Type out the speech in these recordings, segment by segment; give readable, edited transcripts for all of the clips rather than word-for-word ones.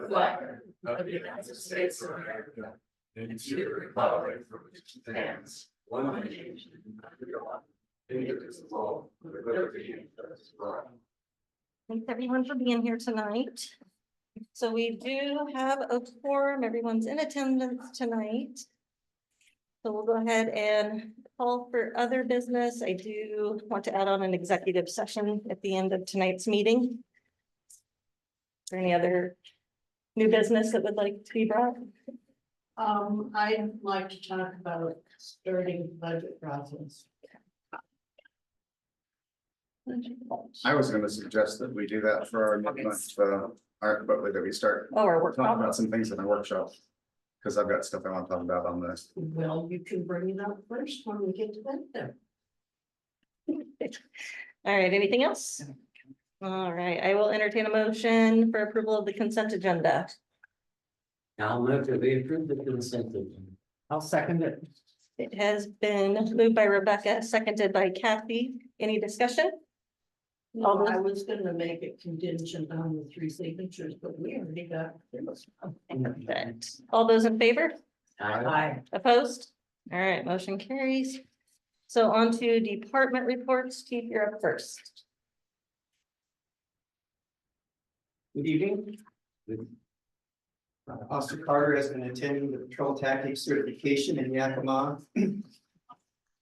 flag of the United States of America and to the republic for which it stands, one nation, under God, indivisible, with liberty and justice for all. Thanks everyone for being here tonight. So we do have a quorum, everyone's in attendance tonight. So we'll go ahead and call for other business. I do want to add on an executive session at the end of tonight's meeting. Is there any other new business that would like to be brought? I'd like to talk about starting the budget process. I was gonna suggest that we do that for our next month, but that we start Oh, our talking workshop. about some things in the workshop. Cause I've got stuff I want to talk about on this. Well, you can bring it up first when we get to that there. All right, anything else? All right, I will entertain a motion for approval of the consent agenda. I'll move that we approve the consent agenda. I'll second it. It has been moved by Rebecca, seconded by Kathy. Any discussion? No, I was gonna make it contingent on the 3 signatures, but we already got. Perfect. All those in favor? Aye. Opposed? All right, motion carries. So on to department reports. Chief, you're up first. Good evening. Officer Carter has been attending the patrol tactics certification in Yakima.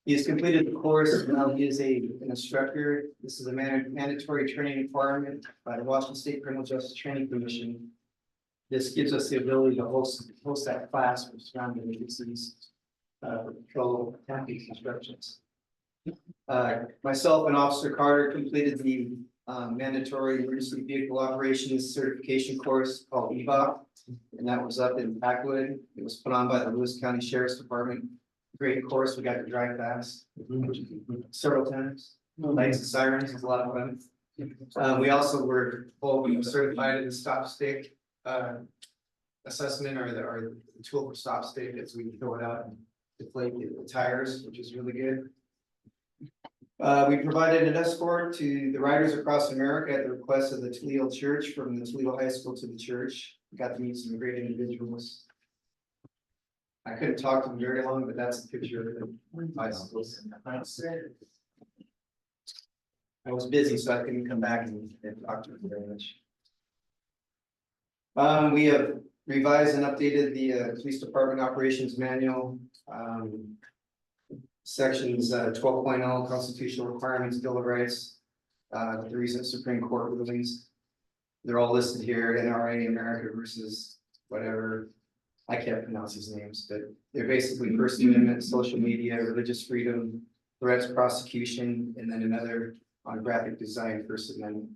He has completed the course, and now he is an instructor. This is a mandatory training requirement by the Washington State Criminal Justice Training Commission. This gives us the ability to host that class for surrounding agencies, patrol tactics instructions. Myself and Officer Carter completed the mandatory emergency vehicle operations certification course called EVOC, and that was up in Packwood. It was put on by the Lewis County Sheriff's Department. Great course. We got to drive fast several times. Lights and sirens was a lot of fun. We also were both certified in the stop stick assessment, or the tool for stop stick, as we throw it out and deflate the tires, which is really good. We provided an escort to the riders across America at the request of the Toledo Church, from the Toledo High School to the church. We got to meet some great individuals. I couldn't talk to them very long, but that's a picture of the bicycles. I was busy, so I couldn't come back and talk to them very much. We have revised and updated the police department operations manual. Sections 12.0 constitutional requirements, Bill of Rights, the recent Supreme Court rulings. They're all listed here. NRA, America versus whatever. I can't pronounce his names, but they're basically First Amendment, social media, religious freedom, threats, prosecution, and then another on graphic design, First Amendment.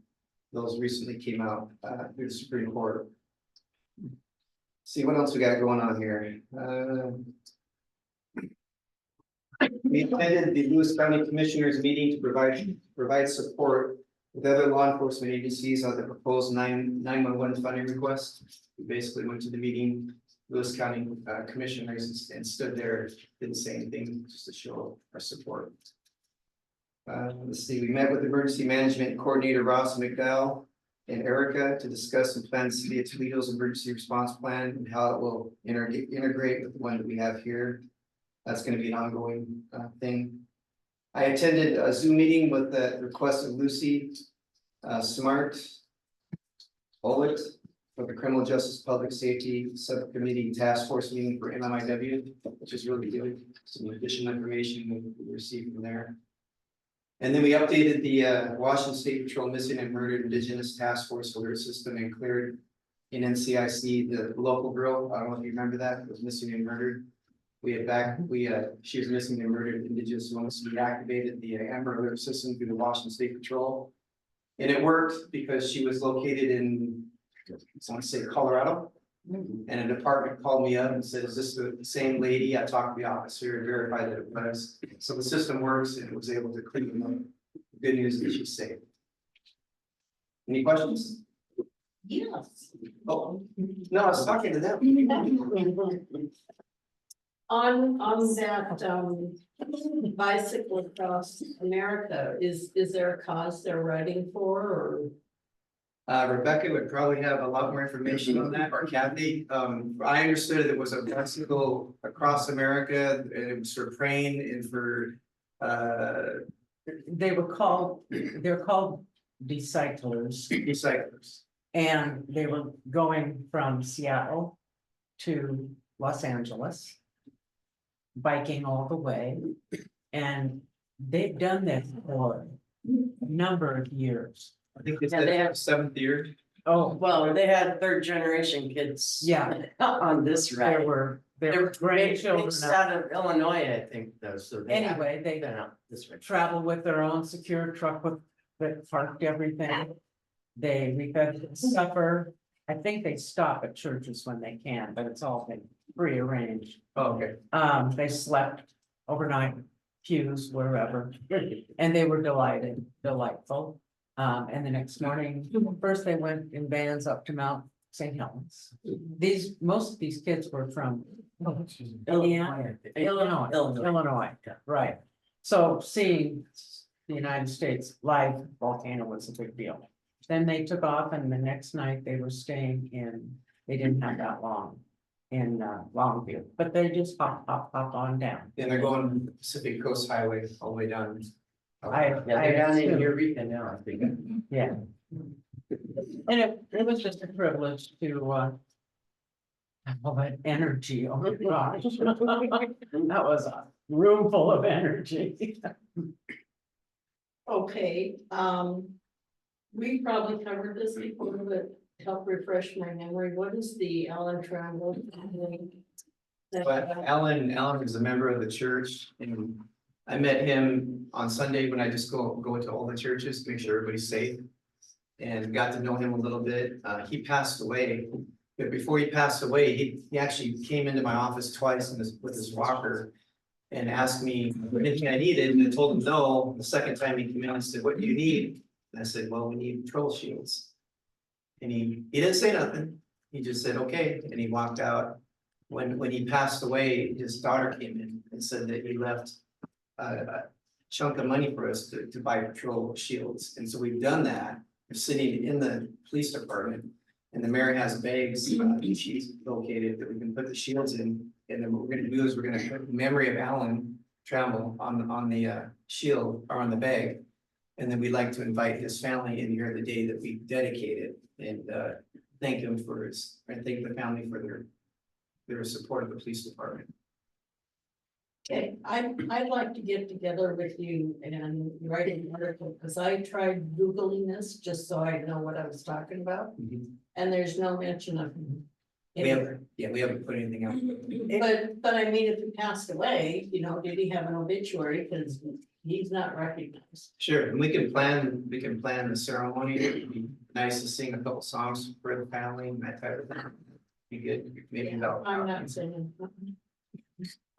Those recently came out through the Supreme Court. See what else we got going on here. We attended the Lewis County Commissioners meeting to provide support with other law enforcement agencies on the proposed 911 funding request. We basically went to the meeting, Lewis County commissioners, and stood there, did the same thing just to show our support. Let's see, we met with Emergency Management Coordinator Ross McDowell and Erica to discuss and plan the City of Toledo's emergency response plan and how it will integrate with the one that we have here. That's going to be an ongoing thing. I attended a Zoom meeting with the request of Lucy Smart Olet for the Criminal Justice Public Safety Subcommittee Task Force meeting for MMIW, which is really good. Some additional information we received from there. And then we updated the Washington State Patrol Missing and Murdered Indigenous Task Force alert system and cleared in NCIC the local girl. I don't know if you remember that, was missing and murdered. She was missing and murdered Indigenous woman, so we activated the Amber Alert system through the Washington State Patrol. And it worked because she was located in, I want to say Colorado. And a department called me up and said, is this the same lady? I talked to the officer and verified that it was. So the system works and it was able to clean them up. The good news is she's safe. Any questions? Yes. Oh, no, I was talking to them. On that bicycle across America, is there a cause they're riding for, or? Rebecca would probably have a lot more information on that, or Kathy. I understood it was a bicycle across America, and it was for praying and for, They're called Decyclers, recyclers. and they were going from Seattle to Los Angeles, biking all the way, and they've done this for a number of years. I think they Yeah, they said have- 7th year. Oh, Well, they had third generation kids. Yeah. On this there ride. were They're grandchildren. based out of Illinois, I think, though, so. they have Anyway, they been out this way. travel with their own secure truck with, that parked everything. They refed supper. I think they stop at churches when they can, but it's all been prearranged. Oh, okay. They slept overnight, pews, wherever, and they were delightful. And the next morning, first they went in vans up to Mount St. Helens. Most of these kids were from Illinois, right? So seeing the United States live volcano was a big deal. Then they took off, and the next night they were staying in, they didn't have that long in Longview, but they just hop on down. And they're going Pacific Coast Highway all the way down. Yeah, they're down in assume- Eureka now, I think. Yeah. And it was just a privilege to have all that energy, oh my gosh. That was a room full of energy. Okay, we probably covered this before, but help refresh my memory. What is the Allen Trammell? But Alan is a member of the church, and I met him on Sunday when I just go to all the churches, to make sure everybody's safe. And got to know him a little bit. He passed away, but before he passed away, he actually came into my office twice with his walker. And asked me anything I needed, and I told him no. The second time he came in and said, "What do you need?" And I said, "Well, we need patrol shields." And he didn't say nothing. He just said, "Okay," and he walked out. When he passed away, his daughter came in and said that he left a chunk of money for us to buy patrol shields. And so we've done that. We're sitting in the police department, and the mayor has bags, she's located, that we can put the shields in. And then what we're gonna do is we're gonna put the memory of Alan Trammell on the shield or on the bag. And then we'd like to invite his family in here the day that we dedicate it, and thank him for and thank the family for their support of the police department. Okay, I'd like to get together with you and write an article, because I tried Googling this just so I know what I was talking about, and there's no mention of him. We haven't put anything out. But I mean, if he passed away, did he have an obituary? Because he's not recognized. Sure, and we can plan the ceremony. It'd be nice to sing a couple songs for the family and that type of thing. Be good, maybe that'll. I'm not saying.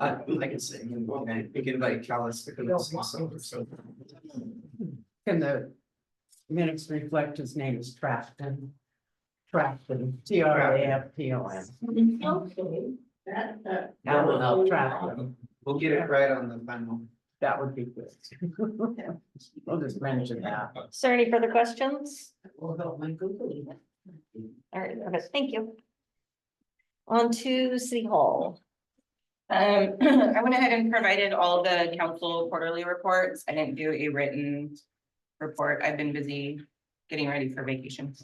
I can sing, and we can invite Callis to come and sing songs, so. Can the minutes reflect his name is Trafton? Trafton, Trafton. Okay, that. Alan Trafton. We'll get it right on the final. That would be good. I'll just mention that. Is there any further questions? Will help my Googling. All right, perfect. Thank you. On to City Hall. I went ahead and provided all the council quarterly reports. I didn't do a written report. I've been busy getting ready for vacation.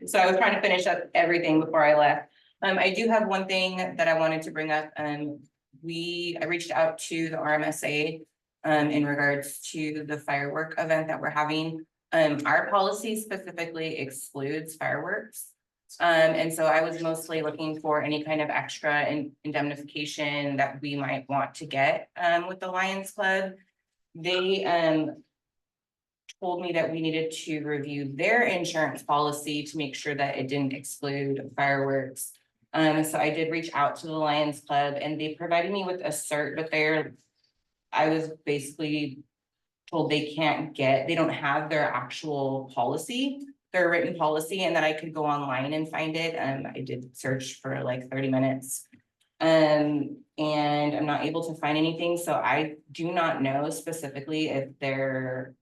So I was trying to finish up everything before I left. I do have one thing that I wanted to bring up. I reached out to the RMSA in regards to the firework event that we're having. Our policy specifically excludes fireworks. And so I was mostly looking for any kind of extra indemnification that we might want to get with the Lions Club. They told me that we needed to review their insurance policy to make sure that it didn't exclude fireworks. So I did reach out to the Lions Club, and they provided me with a cert, but I was basically told they don't have their actual policy, their written policy, and that I could go online and find it. I did search for like 30 minutes. And I'm not able to find anything, so I do not know specifically if their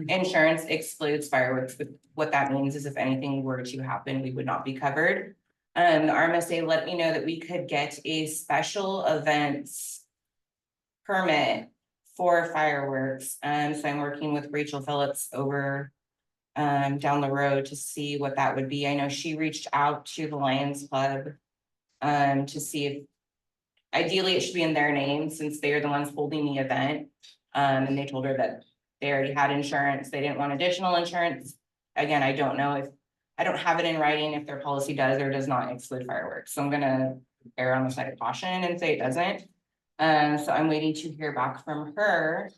Insurance excludes fireworks, but what that means is if anything were to happen, we would not be covered. The RMSA let me know that we could get a special events permit for fireworks. So I'm working with Rachel Phillips over down the road to see what that would be. I know she reached out to the Lions Club to see if ideally it should be in their name since they are the ones holding the event. And they told her that they already had insurance. They didn't want additional insurance. Again, I don't know if, I don't have it in writing if their policy does or does not exclude fireworks. So I'm gonna err on the side of caution and say it doesn't. So I'm waiting to hear back from her.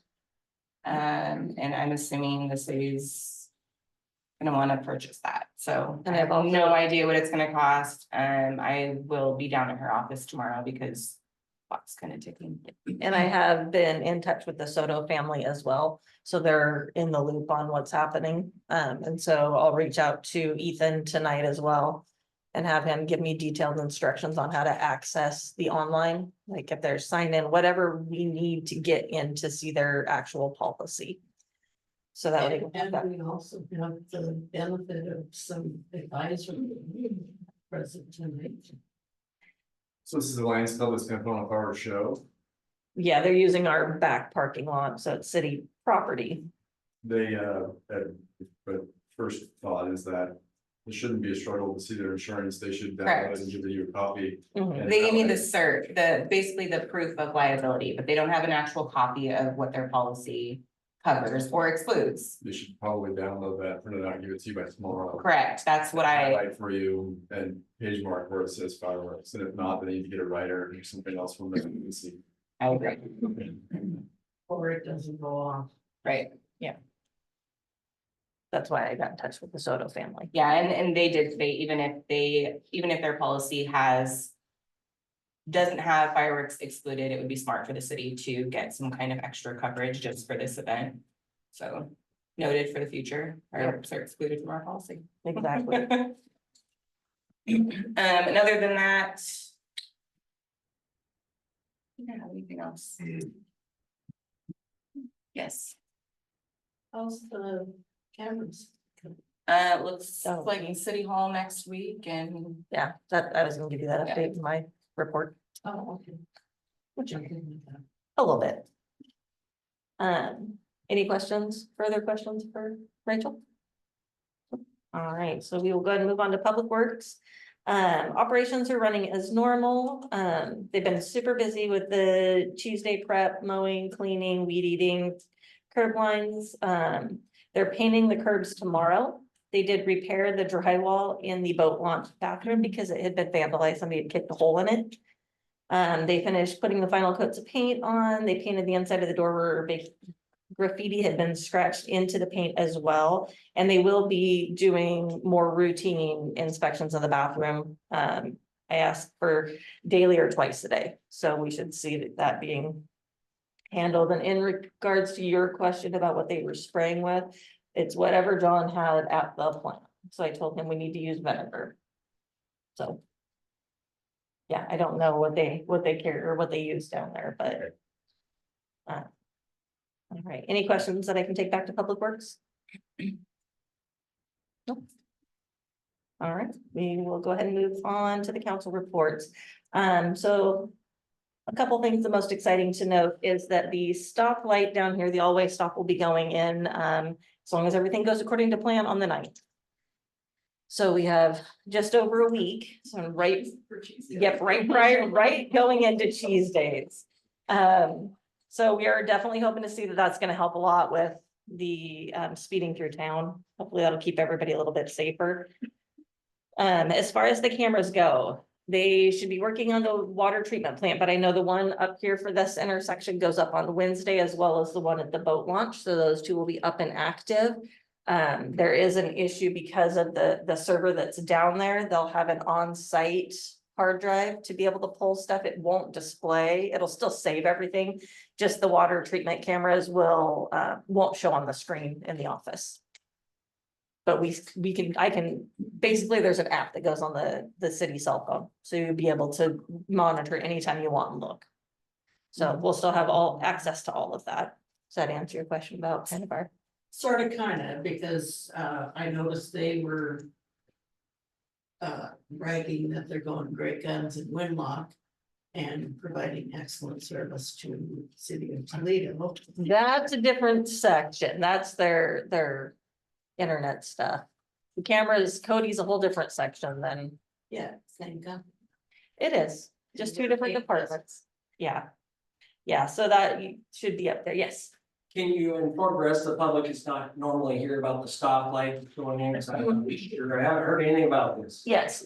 And I'm assuming the city's gonna wanna purchase that. So I And have I've also- no idea what it's gonna cost. I will be down at her office tomorrow because clock's kind of ticking. And I have been in touch with the Soto family as well, so they're in the loop on what's happening. And so I'll reach out to Ethan tonight as well. And have him give me detailed instructions on how to access the online, like if they're signed in, whatever we need to get in to see their actual policy. So that way. And we also have the benefit of some advisory present tonight. So this is the Lions Club that's gonna put on a power show. Yeah, they're using our back parking lot, so it's city property. They, but first thought is that it shouldn't be a struggle to see their insurance. They should download Correct. it and give you a copy. Mhm. And They gave me that the way- cert, basically the proof of liability, but they don't have an actual copy of what their policy covers or excludes. They should probably download that, print it out, and give it to you by tomorrow. Correct, that's what I, Highlight for you and page mark where it says fireworks, and if not, then you need to get a writer or something else from them to see. I agree, Or it doesn't go off. right? That's why I got in touch with the Soto family. Yeah, and they did say even if their policy doesn't have fireworks excluded, it would be smart for the city to get some kind of extra coverage just for this event. So noted for the future, fireworks are excluded from our policy. Exactly. And other than that. I don't have anything else. Yes, How's the cameras? it looks Oh. like in City Hall next week and Yeah, that, I was gonna give you that Yeah. update in my report, Oh, okay. Which I'm good with that. a little bit. Any questions, further questions for Rachel? All right, so we will go ahead and move on to Public Works. Operations are running as normal. They've been super busy with the Tuesday prep, mowing, cleaning, weed eating, curb lines. They're painting the curbs tomorrow. They did repair the drywall in the boat launch bathroom because it had been vandalized. Somebody had kicked a hole in it. They finished putting the final coats of paint on. They painted the inside of the door where big graffiti had been scratched into the paint as well. And they will be doing more routine inspections of the bathroom. I asked for daily or twice a day, so we should see that being handled. And in regards to your question about what they were spraying with, it's whatever John had at the plant. So I told him we need to use vinegar. So. Yeah, I don't know what they carry or what they use down there, but. All right, any questions that I can take back to Public Works? Nope. All right, we will go ahead and move on to the council reports. So. A couple things, the most exciting to note is that the stoplight down here, the all-way stop will be going in, as long as everything goes according to plan on the 9th. So we have just over a week, so right, yep, right going into cheese days. So we are definitely hoping to see that that's gonna help a lot with the speeding through town. Hopefully that'll keep everybody a little bit safer. As far as the cameras go, they should be working on the water treatment plant, but I know the one up here for this intersection goes up on Wednesday as well as the one at the boat launch, so those two will be up and active. There is an issue because of the server that's down there. They'll have an on-site hard drive to be able to pull stuff. It won't display, it'll still save everything. Just the water treatment cameras won't show on the screen in the office. But I can, basically, there's an app that goes on the city cell phone, so you'll be able to monitor anytime you want and look. So we'll still have all access to all of that. Does that answer your question about kind of our Sort of, kind of, because I noticed they were bragging that they're going Great Guns in Winlock and providing excellent service to the city of Toledo. That's a different section. That's their internet stuff. The cameras, Cody's a whole different section than Yeah, same company. it is, just two different departments. Yeah. Yeah, so that you should be up there, yes. Can you inform the rest of the public, it's not normally hear about the stoplight going in, because I haven't heard anything about this. Yes,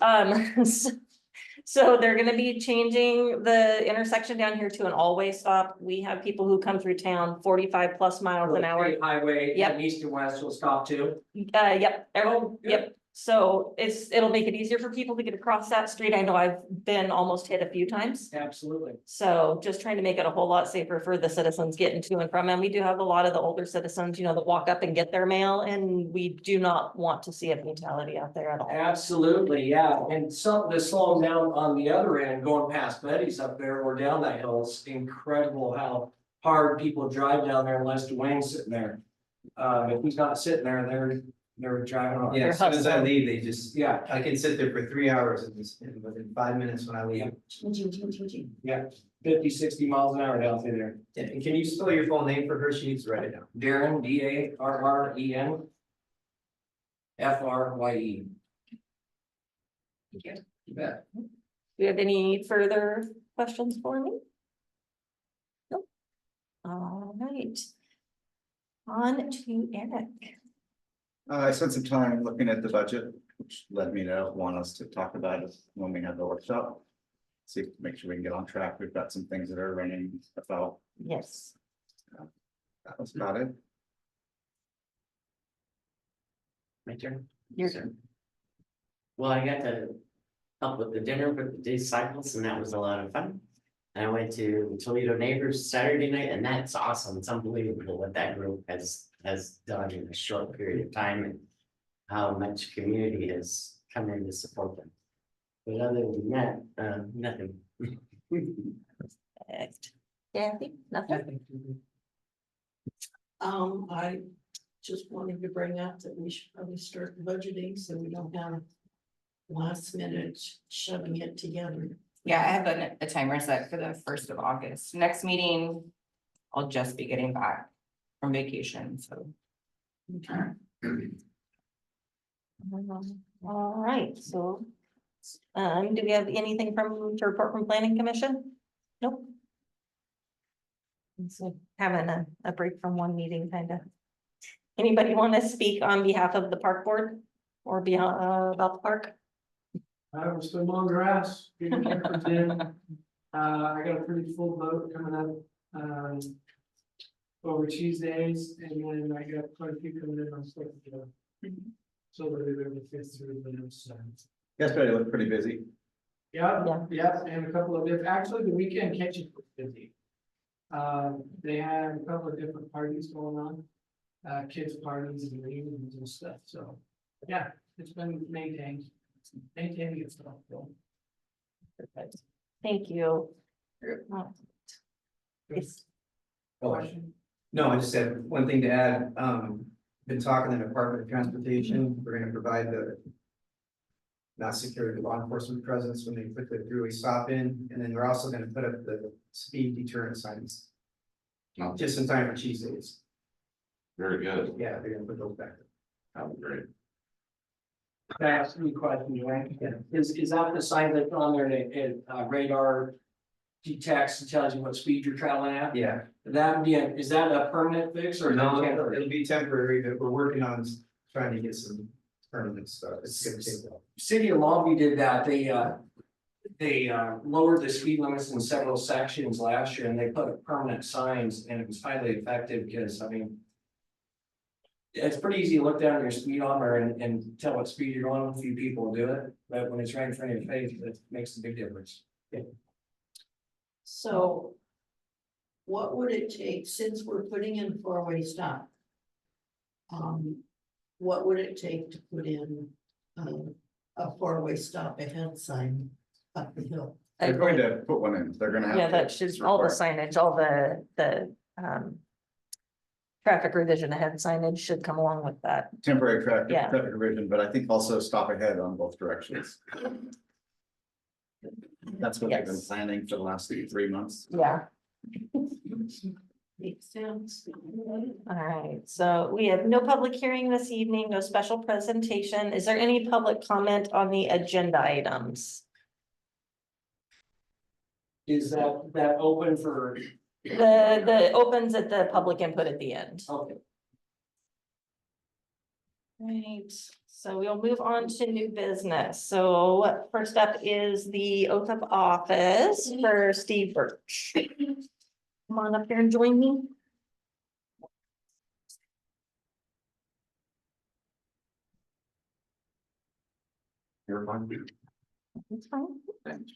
so they're gonna be changing the intersection down here to an all-way stop. We have people who come through town 45 plus miles an hour. State Highway, Yep. and east and west will stop too. Yep, Oh, good. yep. So it'll make it easier for people to get across that street. I know I've been almost hit a few times. Absolutely. So just trying to make it a whole lot safer for the citizens getting to and from, and we do have a lot of the older citizens, you know, that walk up and get their mail, and we do not want to see a fatality out there at all. Absolutely, yeah, and something to slow them down on the other end, going past Betty's up there or down that hill, it's incredible how hard people drive down there unless Dwayne's sitting there. If he's not sitting there, they're driving on. Yeah, as soon as I leave, they just, Yeah, I can sit there for 3 hours and within 5 minutes when I leave. yeah, 50, 60 miles an hour down through there. Yeah, and can you spell your full name for her? She needs to write it down. Darren, Darren. Frye. Thank you. You bet. Do you have any further questions for me? Nope. All right. On to Eric. I spent some time looking at the budget, which led me to want us to talk about it when we have the workshop. See, make sure we can get on track. We've got some things that are running about. Yes. That was about it. My turn. Your turn. Well, I got to help with the dinner with the disciples, and that was a lot of fun. And I went to Toledo Neighbors Saturday night, and that's awesome. It's unbelievable what that group has done in a short period of time, and how much community has come in to support them. But other than that, nothing. Kathy, nothing? I just wanted to bring up that we should probably start budgeting, so we don't have last minute shoving it together. Yeah, I have a timer set for the 1st of August. Next meeting, I'll just be getting back from vacation, so. All right, so. Do we have anything to report from planning commission? Nope. So having a break from one meeting, kind of. Anybody want to speak on behalf of the park board or beyond about the park? We're still on grass, getting care for Jen. I got a pretty full boat coming up, over Tuesdays, and then I got quite a few coming in on stuff. So that they're able to fit through the next time. Yesterday looked pretty busy. Yeah, Yeah. yeah, and a couple of different, actually, the weekend catching was busy. They had a couple of different parties going on, kids parties and reunions and stuff, so, yeah, it's been maintained. Maintaining itself. Perfect. Thank you. Yes. Question? No, I just had one thing to add. Been talking to the Department of Transportation. We're gonna provide the not security law enforcement presence when they put the throughway stop in, and then we're also gonna put up the speed deterrent signs. Just in time for Tuesdays. Very good. Yeah, they're gonna put those back. That was great. Can I ask you a question, Wayne? Is that the sign that's on there that radar detects and tells you what speed you're traveling at? Yeah, That would be, is that a permanent fix or? is that no, temporary? it'll be temporary, but we're working on trying to get some permanent stuff. It's gonna take a while. City of Longview did that. They lowered the speed limits in several sections last year and they put up permanent signs and it was highly effective because, I mean, it's pretty easy to look down your speedometer and tell what speed you're on. A few people do it, but when it's right in front of your face, it makes a big difference. So what would it take, since we're putting in four-way stop? What would it take to put in a four-way stop ahead sign up the hill? They're going to put one in. They're gonna have. Yeah, to. that should, all the signage, all the traffic revision ahead signage should come along with that. Temporary traffic, Yeah. traffic revision, but I think also stop ahead on both directions. That's what they've been Yes. planning for the last 3 months. Yeah. Makes sense. All right, so we have no public hearing this evening, no special presentation. Is there any public comment on the agenda items? Is that open for, The opens at the public input at the end. okay, Right, so we'll move on to new business. So first up is the oath of office for Steve Birch. Come on up here and join me. You're fine. That's fine. Thanks.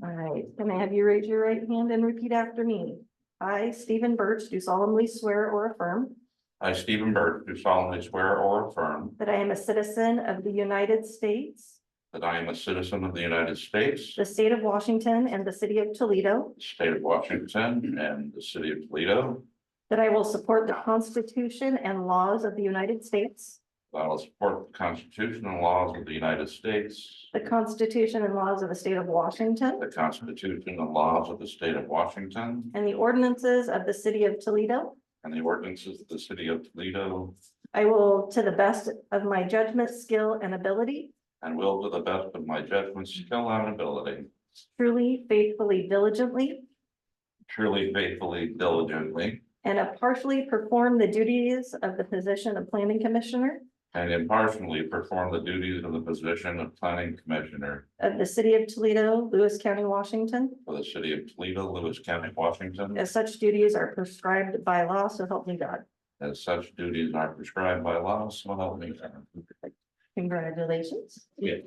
All right, can I have you raise your right hand and repeat after me? I, Stephen Birch, do solemnly swear or affirm I, Stephen Birch, do solemnly swear or affirm that I am a citizen of the United States, that I am a citizen of the United States, the state of Washington, and the city of Toledo, the state of Washington, and the city of Toledo. that I will support the Constitution and laws of the United States, That I will support the Constitution and laws of the United States, the Constitution and laws of the state of Washington, the Constitution and laws of the state of Washington, and the ordinances of the city of Toledo. and the ordinances of the city of Toledo, I will, to the best of my judgment, skill, and ability, and will to the best of my judgment, skill, and ability, truly, faithfully, diligently, truly, faithfully, diligently, and impartially perform the duties of the position of planning commissioner and impartially perform the duties of the position of planning commissioner of the city of Toledo, Lewis County, Washington, for the city of Toledo, Lewis County, Washington, as such duties are prescribed by law, so help me God. as such duties are prescribed by law, so help me God. Congratulations. Yeah.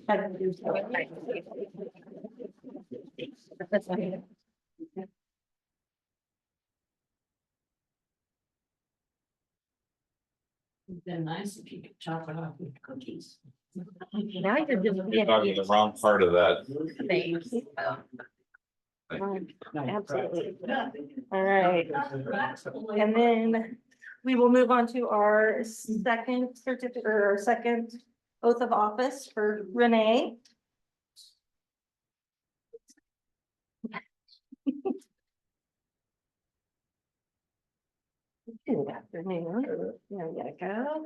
It'd been nice if you could chop it off with cookies. Now you're just. You're talking the wrong part of that. Thanks. Absolutely. All right, and then we will move on to our second certificate, or our second oath of office for Renee. Good afternoon. There you go.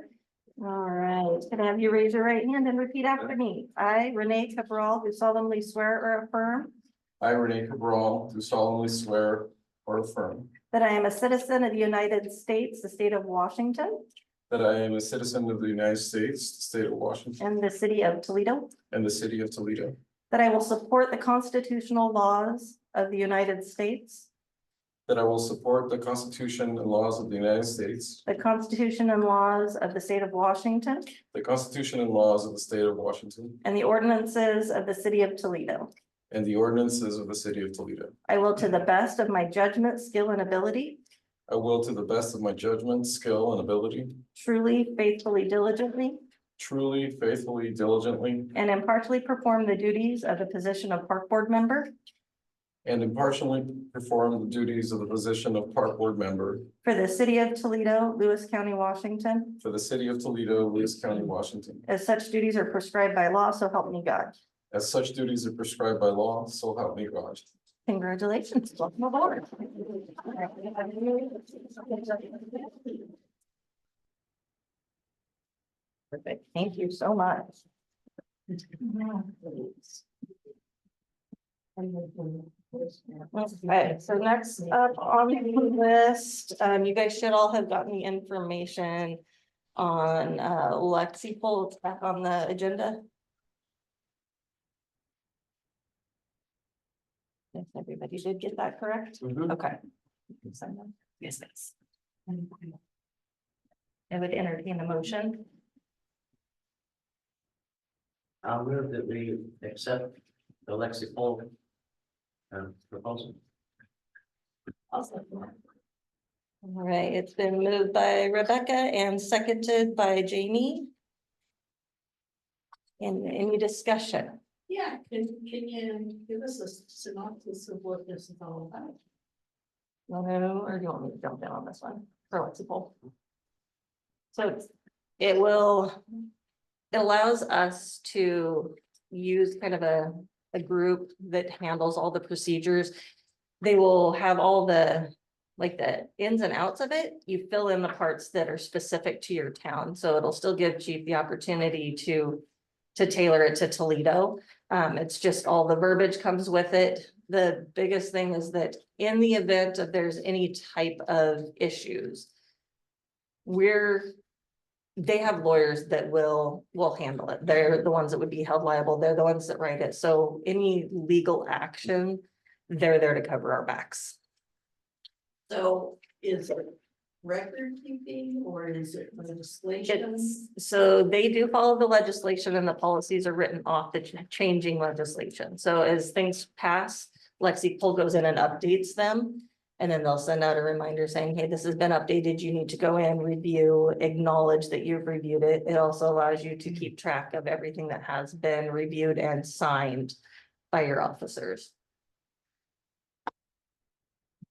All right, can I have you raise your right hand and repeat after me? I, Renee Cabral, do solemnly swear or affirm I, Renee Cabral, do solemnly swear or affirm that I am a citizen of the United States, the state of Washington, that I am a citizen of the United States, the state of Washington, and the city of Toledo, and the city of Toledo, that I will support the constitutional laws of the United States, that I will support the Constitution and laws of the United States, the Constitution and laws of the state of Washington, the Constitution and laws of the state of Washington, and the ordinances of the city of Toledo. and the ordinances of the city of Toledo. I will, to the best of my judgment, skill, and ability, I will, to the best of my judgment, skill, and ability, truly, faithfully, diligently, truly, faithfully, diligently, and impartially perform the duties of the position of park board member and impartially perform the duties of the position of park board member for the city of Toledo, Lewis County, Washington, for the city of Toledo, Lewis County, Washington. as such duties are prescribed by law, so help me God. As such duties are prescribed by law, so help me God. Congratulations, welcome aboard. Perfect, thank you so much. Okay, so next up on the list, you guys should all have gotten the information on Lexi Polk back on the agenda. Yes, everybody did get that correct? Okay. Yes, thanks. I would entertain a motion. I'll move that we accept the Lexi Polk proposal. All right, it's been moved by Rebecca and seconded by Jamie. And any discussion? Yeah, can you give us a synopsis of what this is all about? No, or do you want me to jump in on this one? for Lexipol. So it will, it allows us to use kind of a group that handles all the procedures. They will have all the, like the ins and outs of it. You fill in the parts that are specific to your town, so it'll still give chief the opportunity to tailor it to Toledo. It's just all the verbiage comes with it. The biggest thing is that in the event of there's any type of issues, they have lawyers that will handle it. They're the ones that would be held liable. They're the ones that write it. So any legal action, they're there to cover our backs. So is it record keeping or is it legislation? So they do follow the legislation and the policies are written off the changing legislation. So as things pass, Lexipol goes in and updates them. And then they'll send out a reminder saying, hey, this has been updated. You need to go in, review, acknowledge that you've reviewed it. It also allows you to keep track of everything that has been reviewed and signed by your officers.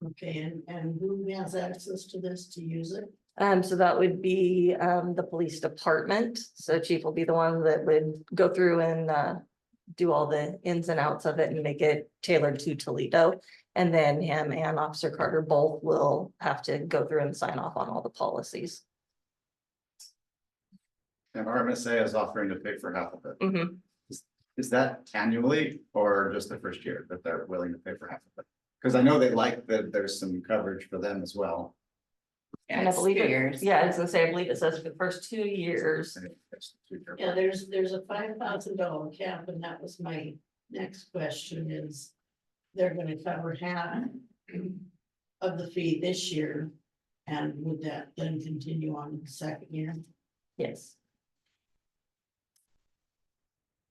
Okay, and who has access to this to use it? So that would be the police department. So chief will be the one that would go through and do all the ins and outs of it and make it tailored to Toledo. And then him and Officer Carter both will have to go through and sign off on all the policies. And RMSA is offering to pay for half of it. Mhm. Is that annually or just the first year that they're willing to pay for half of it? Because I know they like that there's some coverage for them as well. And I believe yeah, I was gonna say, I believe it says for the first 2 years. Yeah, there's a $5,000 cap, and that was my next question is. They're gonna cover half of the fee this year. And would that then continue on in the second year? Yes.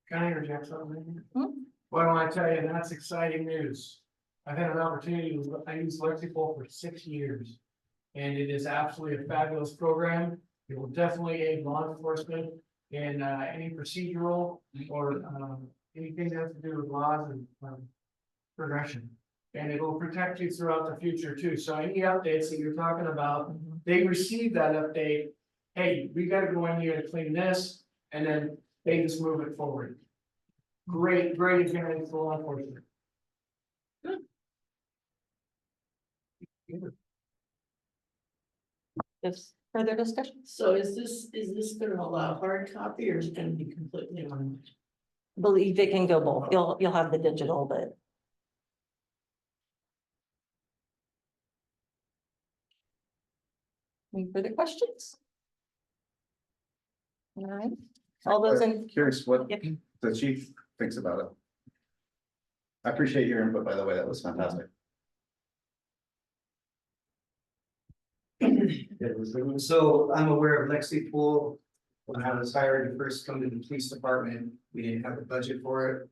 Can I interject something? Hmm? Well, I want to tell you, that's exciting news. I've had an opportunity, I used Lexipol for 6 years. And it is absolutely a fabulous program. It will definitely aid law enforcement in any procedural or anything that has to do with laws and progression. And it will protect you throughout the future too. So any updates that you're talking about, they receive that update. Hey, we gotta go in here to clean this, and then they just move it forward. Great advantage for law enforcement. There's further discussion? So is this gonna allow hard copy or is it gonna be completely online? Believe it can go both. You'll have the digital, but. Any further questions? All right, all those in, Curious what Yep. the chief thinks about it. I appreciate your input, by the way, that was fantastic. So I'm aware of Lexipol. When I was hired to first come to the police department, we didn't have a budget for it.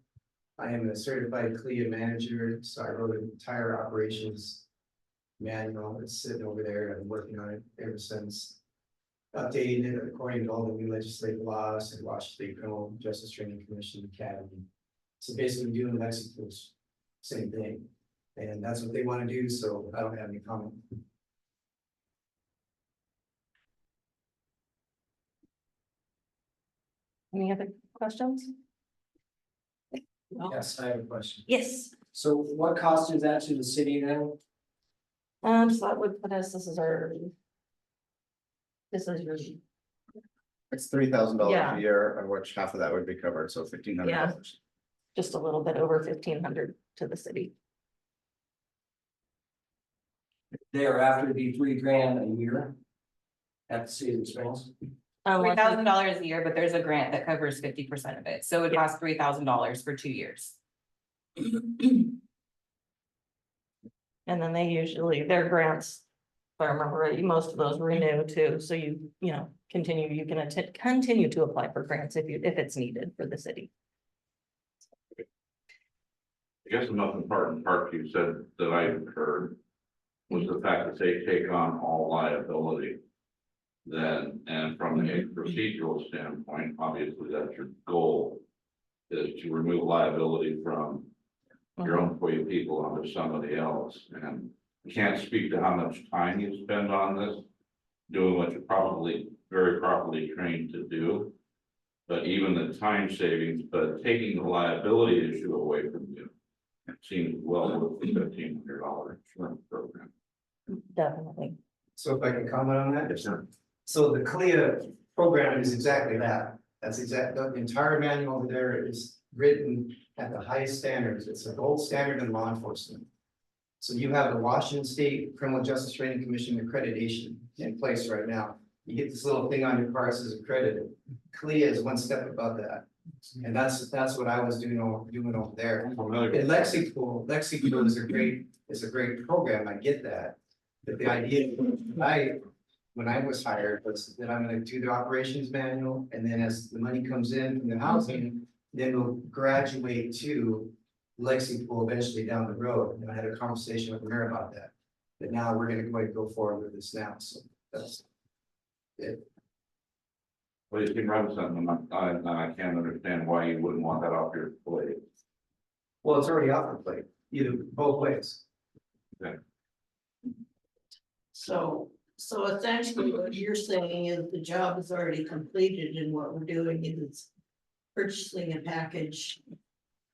I am a certified CLIA manager, so I wrote an entire operations manual. It's sitting over there. I've been working on it ever since. Updating it according to all the new legislative laws and Washington Criminal Justice Training Commission Academy. So basically doing Lexipol's same thing. And that's what they want to do, so I don't have any comment. any other questions? Yes, I have a question. Yes. So what cost is that to the city then? So that would put us, this is your. It's $3,000 Yeah. a year, of which half of that would be covered, so $1,500. Just a little bit over 1,500 to the city. Thereafter, it'd be $3,000 a year. At the city's expense. $3,000 a year, but there's a grant that covers 50% of it, so it costs $3,000 for 2 years. And then they usually, their grants, if I remember right, most of those renew too, so you know, continue, you can continue to apply for grants if it's needed for the city. I guess the most important part you said that I heard was the fact that they take on all liability. Then, and from a procedural standpoint, obviously that's your goal, is to remove liability from your own people onto somebody else. And I can't speak to how much time you spend on this, doing what you're probably very properly trained to do. But even the time savings, but taking the liability issue away from you. It seems well worth the $1,500 insurance program. Definitely. So if I can comment on that? Yes, sir. So the CLIA program is exactly that. That's exactly, the entire manual there is written at the highest standards. It's a gold standard in law enforcement. So you have the Washington State Criminal Justice Training Commission accreditation in place right now. You get this little thing on your car that says accredited. CLIA is one step above that. And that's what I was doing over there. I'm familiar In with Lexipol is a great program, I get that. But the idea, when I was hired, was that I'm gonna do the operations manual, and then as the money comes in from the housing, then we'll graduate to Lexipol eventually down the road, and I had a conversation with the mayor about that. But now we're gonna go ahead and go forward with this now, so that's it. Well, you can run something, I can't understand why you wouldn't want that off your plate. Well, it's already off the plate, either both ways. So essentially what you're saying is the job is already completed and what we're doing is purchasing a package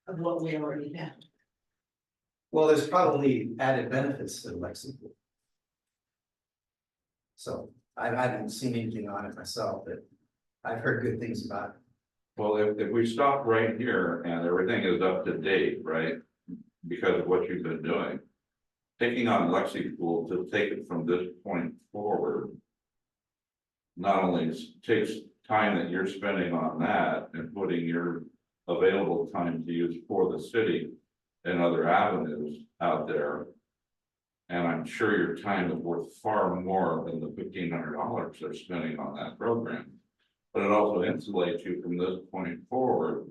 of what we already have. Well, there's probably added benefits to Lexipol. So I haven't seen anything on it myself, but I've heard good things about it. Well, if we stop right here and everything is up to date, right? Because of what you've been doing. Taking on Lexipol to take it from this point forward. Not only takes time that you're spending on that and putting your available time to use for the city and other avenues out there. And I'm sure your time is worth far more than the $1,500 they're spending on that program. But it also insulates you from this point forward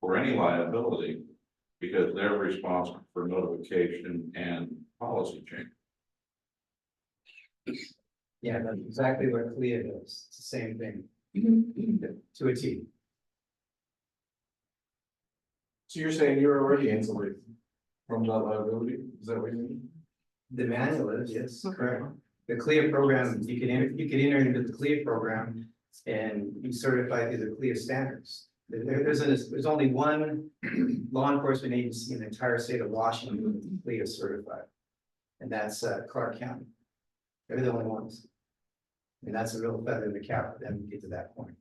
for any liability because they're responsible for notification and policy change. Yeah, that's exactly what CLIA does. It's the same thing. To a T. So you're saying you're already insulated from that liability? Is that what you mean? The manual is, yes, correct. The CLIA program, you can enter into the CLIA program and be certified through the CLIA standards. There's only one law enforcement agency in the entire state of Washington that's CLIA certified. And that's Clark County. They're the only ones. And that's a real feather in the cap for them to get to that point.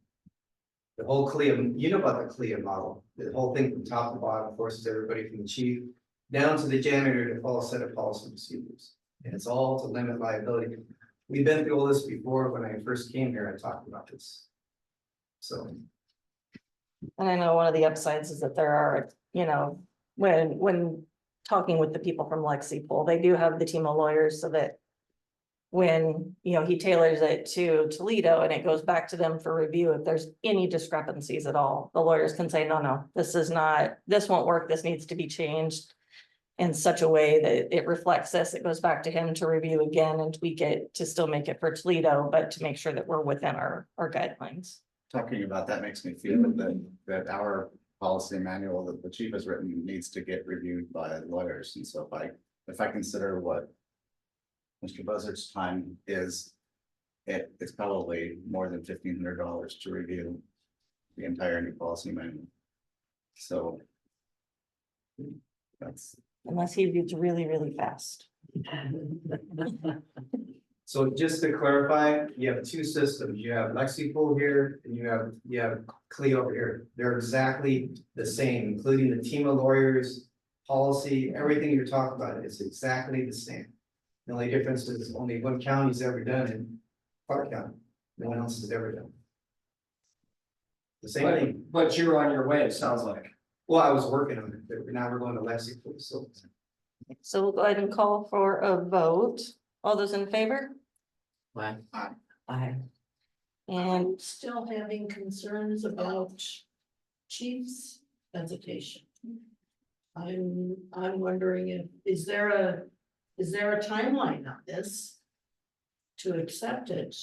The whole CLIA, you know about the CLIA model, the whole thing from top to bottom forces everybody from the chief down to the janitor to follow a set of policy procedures. And it's all to limit liability. We've been through all this before. When I first came here, I talked about this. So. And I know one of the upsides is that there are, you know, when talking with the people from Lexipol, they do have the team of lawyers so that when, you know, he tailors it to Toledo and it goes back to them for review, if there's any discrepancies at all, the lawyers can say, no, this won't work, this needs to be changed in such a way that it reflects this. It goes back to him to review again and tweak it to still make it for Toledo, but to make sure that we're within our guidelines. Talking about that makes me feel that our policy manual that the chief has written needs to get reviewed by lawyers. And so if I consider what Mr. Buzzard's time is, it's probably more than $1,500 to review the entire new policy manual. So that's. Unless he reads really, really fast. So just to clarify, you have two systems. You have Lexipol here and you have CLIA over here. They're exactly the same, including the team of lawyers, policy, everything you're talking about is exactly the same. The only difference is only one county's ever done in Clark County. No one else has ever done. The same thing. But you're on your way, it sounds like. Well, I was working on it, but now we're going to Lexipol, so. So we'll go ahead and call for a vote. All those in favor? Why? I, And Still having concerns about chief's hesitation. I'm wondering is there a timeline on this? To accept it?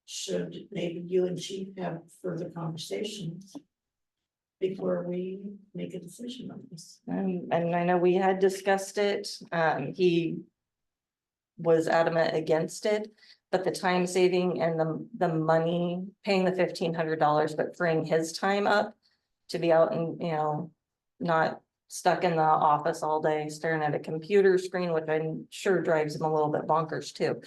Should maybe you and chief have further conversations? Before we make a decision on this. and I know we had discussed it. He was adamant against it, But the time saving and the money, paying the $1,500, but freeing his time up to be out and, you know, not stuck in the office all day staring at a computer screen, which I'm sure drives him a little bit bonkers too.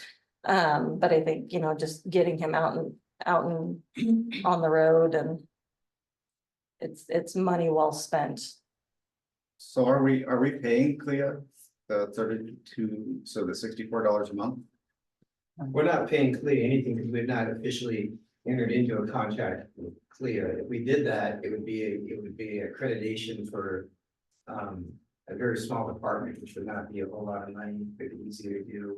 But I think, you know, just getting him out and on the road, and it's money well spent. So are we paying Clea the 32, so the $64 a month? We're not paying CLIA anything because we've not officially entered into a contract with CLIA. If we did that, it would be accreditation for a very small department, which would not be a whole lot of money, it'd be easy to do.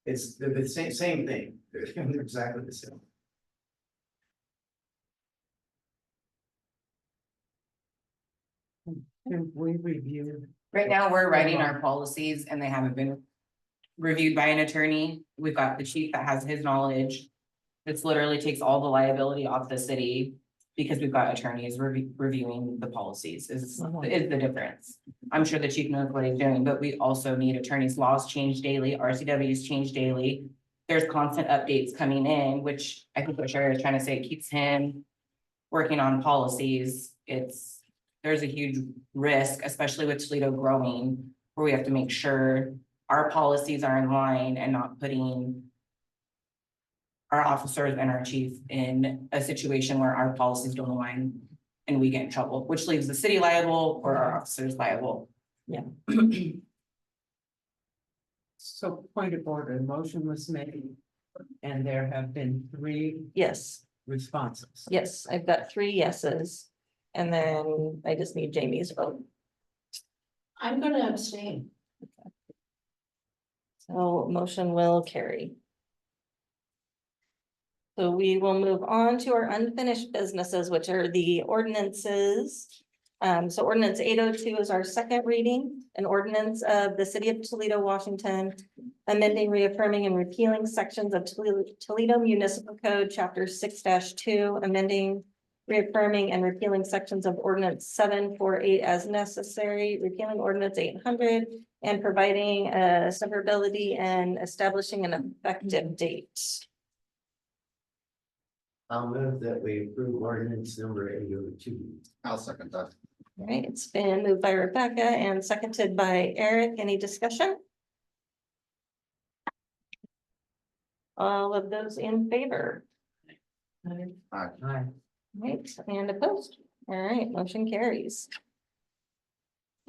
It's the same thing, they're exactly the same. Can we review? Right now, we're writing our policies and they haven't been reviewed by an attorney. We've got the chief that has his knowledge. This literally takes all the liability off the city because we've got attorneys reviewing the policies is the difference. I'm sure the chief knows what he's doing, but we also need attorneys. Laws change daily, RCWs change daily. There's constant updates coming in, which I think what Sherry is trying to say, keeps him working on policies. There's a huge risk, especially with Toledo growing, where we have to make sure our policies are in line and not putting our officers and our chief in a situation where our policies don't align and we get in trouble, which leaves the city liable or our officers liable. Yeah. So point of order, motion was made, and there have been 3 Yes, responses. yes, I've got 3 yeses. And then I just need Jamie's vote. I'm gonna abstain. So motion will carry. So we will move on to our unfinished businesses, which are the ordinances. So ordinance 802 is our second reading, an ordinance of the city of Toledo, Washington, amending, reaffirming, and repealing sections of Toledo Municipal Code, chapter 6-2, amending, reaffirming, and repealing sections of ordinance 748 as necessary, repealing ordinance 800, and providing severability and establishing an effective date. I'll move that we approve ordinance number 802. I'll second that. All right, it's been moved by Rebecca and seconded by Eric. Any discussion? All of those in favor? Aye. Right, and opposed? All right, motion carries.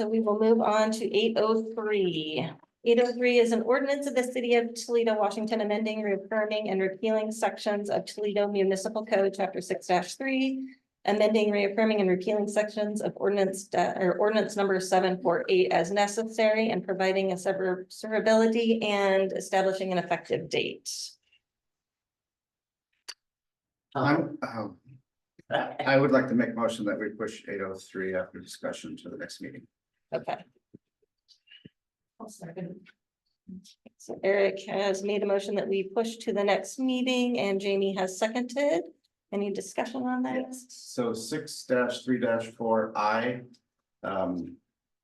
So we will move on to 803. 803 is an ordinance of the city of Toledo, Washington, amending, reaffirming, and repealing sections of Toledo Municipal Code, chapter 6-3, amending, reaffirming, and repealing sections of ordinance number 748 as necessary, and providing a severability and establishing an effective date. I would like to make a motion that we push 803 after discussion to the next meeting. Okay, I'll second. so Eric has made a motion that we push to the next meeting, and Jamie has seconded. Any discussion on that? So 6-3-4I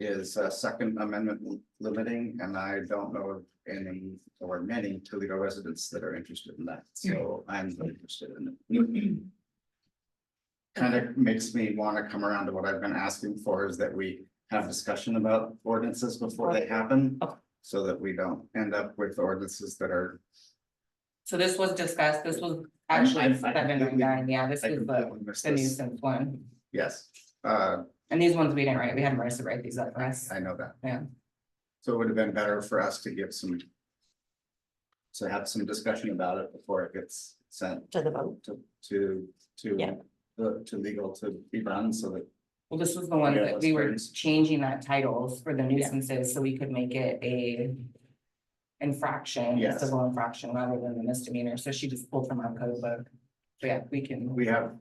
is a second amendment limiting, and I don't know of any or many Toledo residents that are interested in that, so I'm interested in it. Kind of makes me want to come around to what I've been asking for, is that we have discussion about ordinances before they happen, so that we don't end up with ordinances that are. So this was discussed, this was actually I 799, yeah, this I is completely missed the this. nuisance one. Yes, And these ones we didn't write, we had Marissa write these up for us. I know that. Yeah. So it would have been better for us to give to have some discussion about it before it gets sent To the vote. to Yeah. to legal to be done, so that. Well, this was the one Yeah, that we were that's changing that titles for the nuisances, so we could make it a infraction, a Yes. civil infraction rather than a misdemeanor, so she just pulled from our code book. So yeah, we can. We have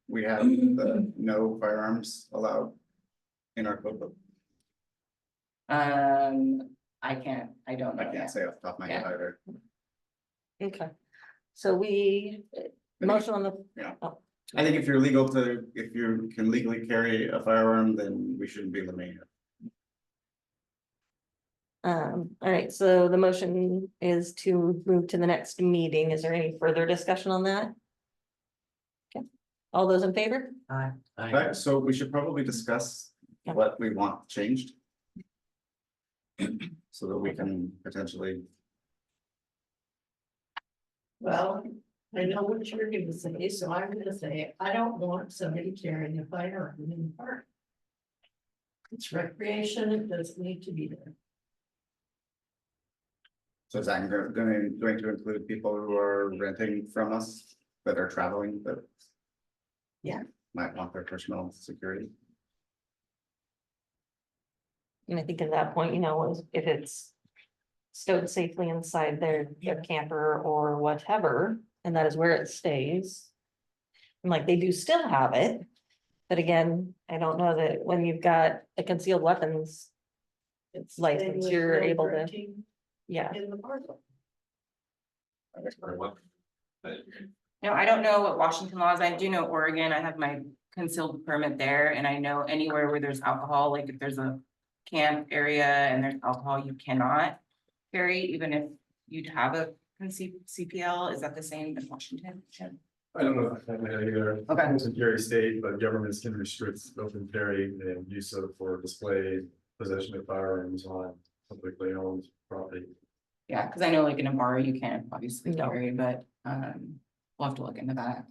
the no firearms allowed in our code book. I don't know. I can't say off the top of my head either. Okay, so motion on the. Yeah. Oh, I think if you can legally carry a firearm, then we shouldn't be limiting it. All right, so the motion is to move to the next meeting. Is there any further discussion on that? Okay, all those in favor? Okay, so we should probably discuss Yeah. what we want changed. So that we can potentially, Well, I know what you're gonna say, so I'm gonna say, I don't want somebody carrying a firearm in the park. It's recreation, it doesn't need to be there. so is that going to include people who are renting from us that are traveling, but. Yeah. Might want their personal security. And I think at that point, if it's stowed safely inside their camper or whatever, and that is where it stays. And like, they do still have it, but again, I don't know that when you've got a concealed weapons, It's License, same with you're no able to- drinking yeah. In the park. No, I don't know what Washington laws, I do know Oregon, I have my concealed permit there, and I know anywhere where there's alcohol, like if there's a camp area and there's alcohol, you cannot carry, even if you'd have a CPL, is that the same in Washington? I don't know if I have either. Okay. It's in Gary State, but governments can restrict open carry and use of for display, possession of firearms on publicly owned property. Yeah, because I know like in a bar, you can't obviously No. carry, but we'll have to look into that.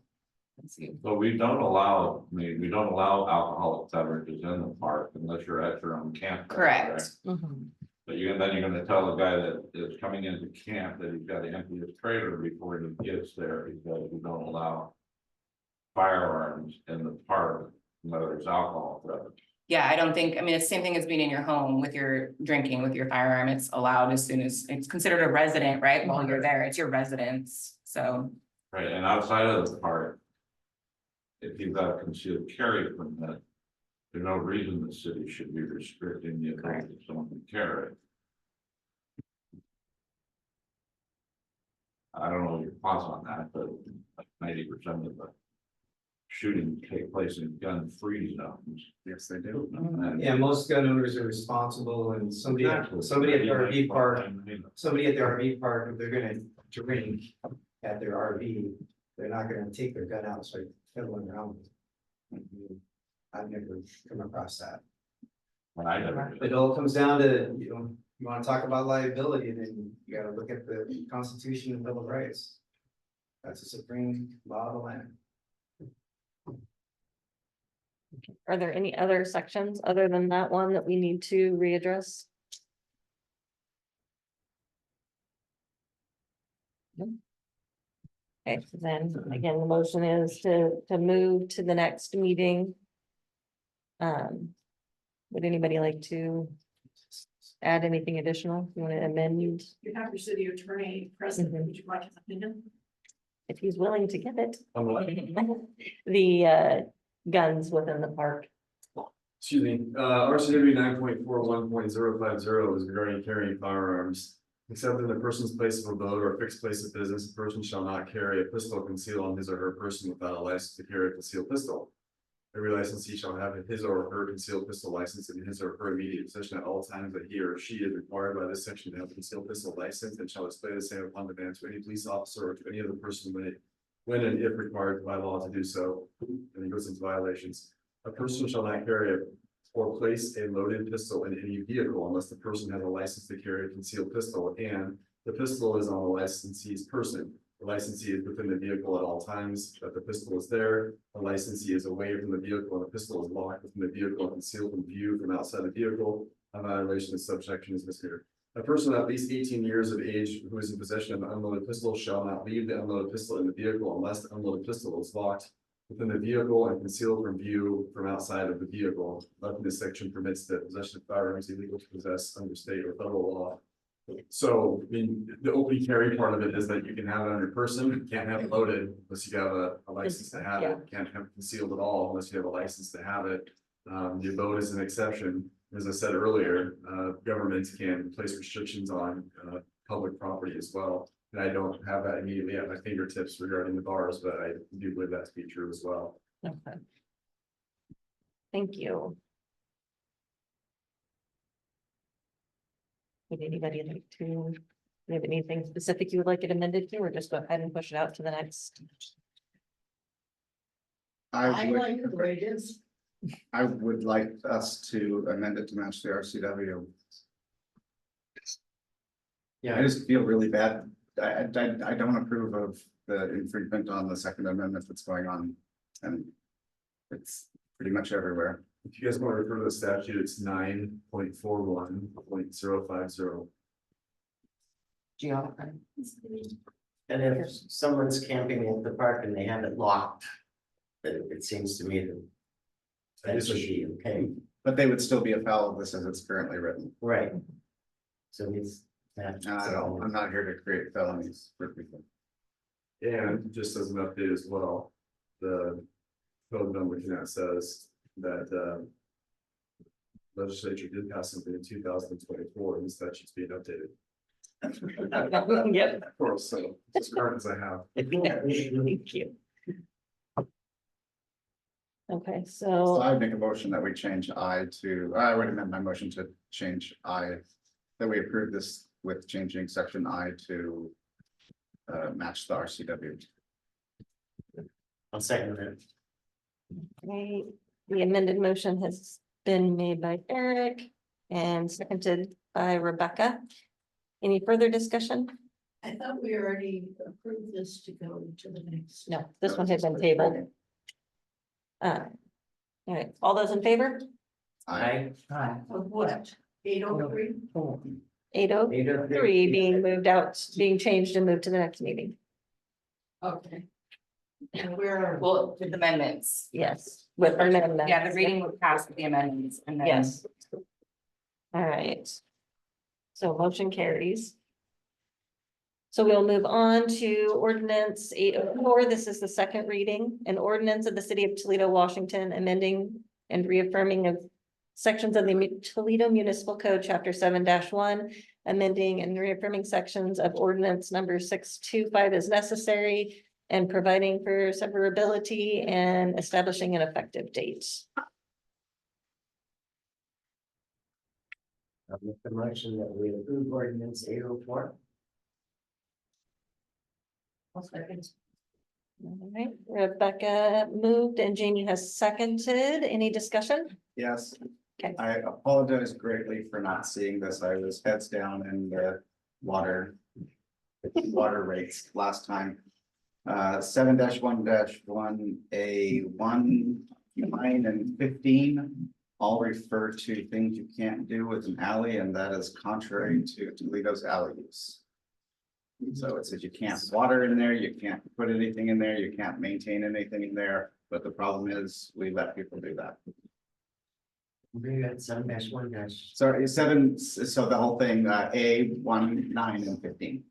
And see. So we don't allow, we don't allow alcoholic beverages in the park unless you're at your own camp. Correct. Mhm. But then you're gonna tell the guy that is coming into camp that he's got to empty his trailer before he gets there, because we don't allow firearms in the park, whether there's alcohol present. Yeah, I don't think, I mean, it's the same thing as being in your home with your drinking, with your firearm, it's allowed as soon as, it's considered a resident, right? While you're there, it's your residence, so. Right, and outside of the park, if you've got a concealed carry permit, there's no reason the city should be restricting the ability of someone to carry. I don't know your thoughts on that, but 90% of the shootings take place in gun-free zones. Yes, they do. And- Yeah, most gun owners are responsible and somebody at the RV park, if they're gonna drink at their RV, they're not gonna take their gun out, and start fiddling around with it. I've never come across that. I never. It all comes down to, you wanna talk about liability, then you gotta look at the Constitution and Bill of Rights. That's a supreme law of the land. Are there any other sections other than that one that we need to readdress? No? Okay, so then again, the motion is to move to the next meeting. Would anybody like to add anything additional? You want to amend You have your city attorney present, Mhm. would you like his opinion? if he's willing to give it? I'm like, The guns within the park. excuse me, RCW 9.41.050 is regarding carrying firearms. Except in the person's place of abode or fixed place of business, a person shall not carry a pistol concealed on his or her person without a license to carry a concealed pistol. Every licensee shall have his or her concealed pistol license in his or her immediate possession at all times that he or she is required by this section to have a concealed pistol license, and shall display the same upon demand to any police officer or to any other person when and if required by law to do so. And it goes into violations. A person shall not carry or place a loaded pistol in any vehicle unless the person has a license to carry a concealed pistol and the pistol is on the licensee's person. The licensee is within the vehicle at all times that the pistol is there. The licensee is away from the vehicle and the pistol is locked within the vehicle and concealed from view from outside the vehicle. A violation of subsection is misdemeanor. A person at least 18 years of age who is in possession of an unloaded pistol shall not leave the unloaded pistol in the vehicle unless the unloaded pistol is locked within the vehicle and concealed from view from outside of the vehicle. Nothing this section permits the possession of firearms illegal to possess under state or federal law. So, I mean, the open carry part of it is that you can have it on your person, you can't have it loaded unless you have a license to have it, can't have it concealed at all unless you have a license to have it. The abode is an exception. As I said earlier, governments can place restrictions on public property as well. And I don't have that immediately at my fingertips regarding the bars, but I do believe that to be true as well. Okay. Thank you. Would anybody like to, you have anything specific you would like it amended to, or just go ahead and push it out to the next? I would- like the way it is. I would like us to amend it to match the RCW. I Yeah, just feel really bad. I don't approve of the infringement on the Second Amendment that's going on. And it's pretty much everywhere. If you guys want to refer to the statute, it's 9.41.050. Geography. and if someone's camping at the park and they have it locked, then it seems to me that. That should be okay, But they would still be afoul of this as it's currently written. right? So it's that. And I'm not here to create felonies for people. And just as an update as well, the code number that says that legislature did pass something in 2024, and the statute's being updated. Yep. Of course, so it's as current as I have. Thank you. Okay, So so, I would make a motion that we change I would amend my motion to change I, that we approve this with changing section I to match the RCW. I'll second that. okay, the amended motion has been made by Eric and seconded by Rebecca. Any further discussion? I thought we already approved this to go to the next. No, this one has been tabled. All right, all those in favor? I. Hi. Of what? 803? 803 being moved out, being changed and moved to the next meeting. Okay. And where are? Well, with amendments, Yes, with amendments. yeah, the reading would pass with the amendments and then. Yes. All right. So motion carries. So we'll move on to ordinance 804. This is the second reading, an ordinance of the city of Toledo, Washington, amending and reaffirming of sections of the Toledo Municipal Code, chapter 7-1, amending and reaffirming sections of ordinance number 625 as necessary, and providing for severability and establishing an effective date. I'll make the motion that we approve ordinance 804. I'll second. All right, Rebecca moved and Jamie has seconded. Any discussion? Yes. Okay. I apologize greatly for not seeing this. I was heads down in the water rates last time. 7-1-1A1, 9 and 15 all refer to things you can't do with an alley, and that is contrary to Toledo's alley use. So it says you can't water in there, you can't put anything in there, you can't maintain anything in there, but the problem is we let people do that. We got 7-1-. Sorry, 7, so the whole thing, A, 1, 9 and 15.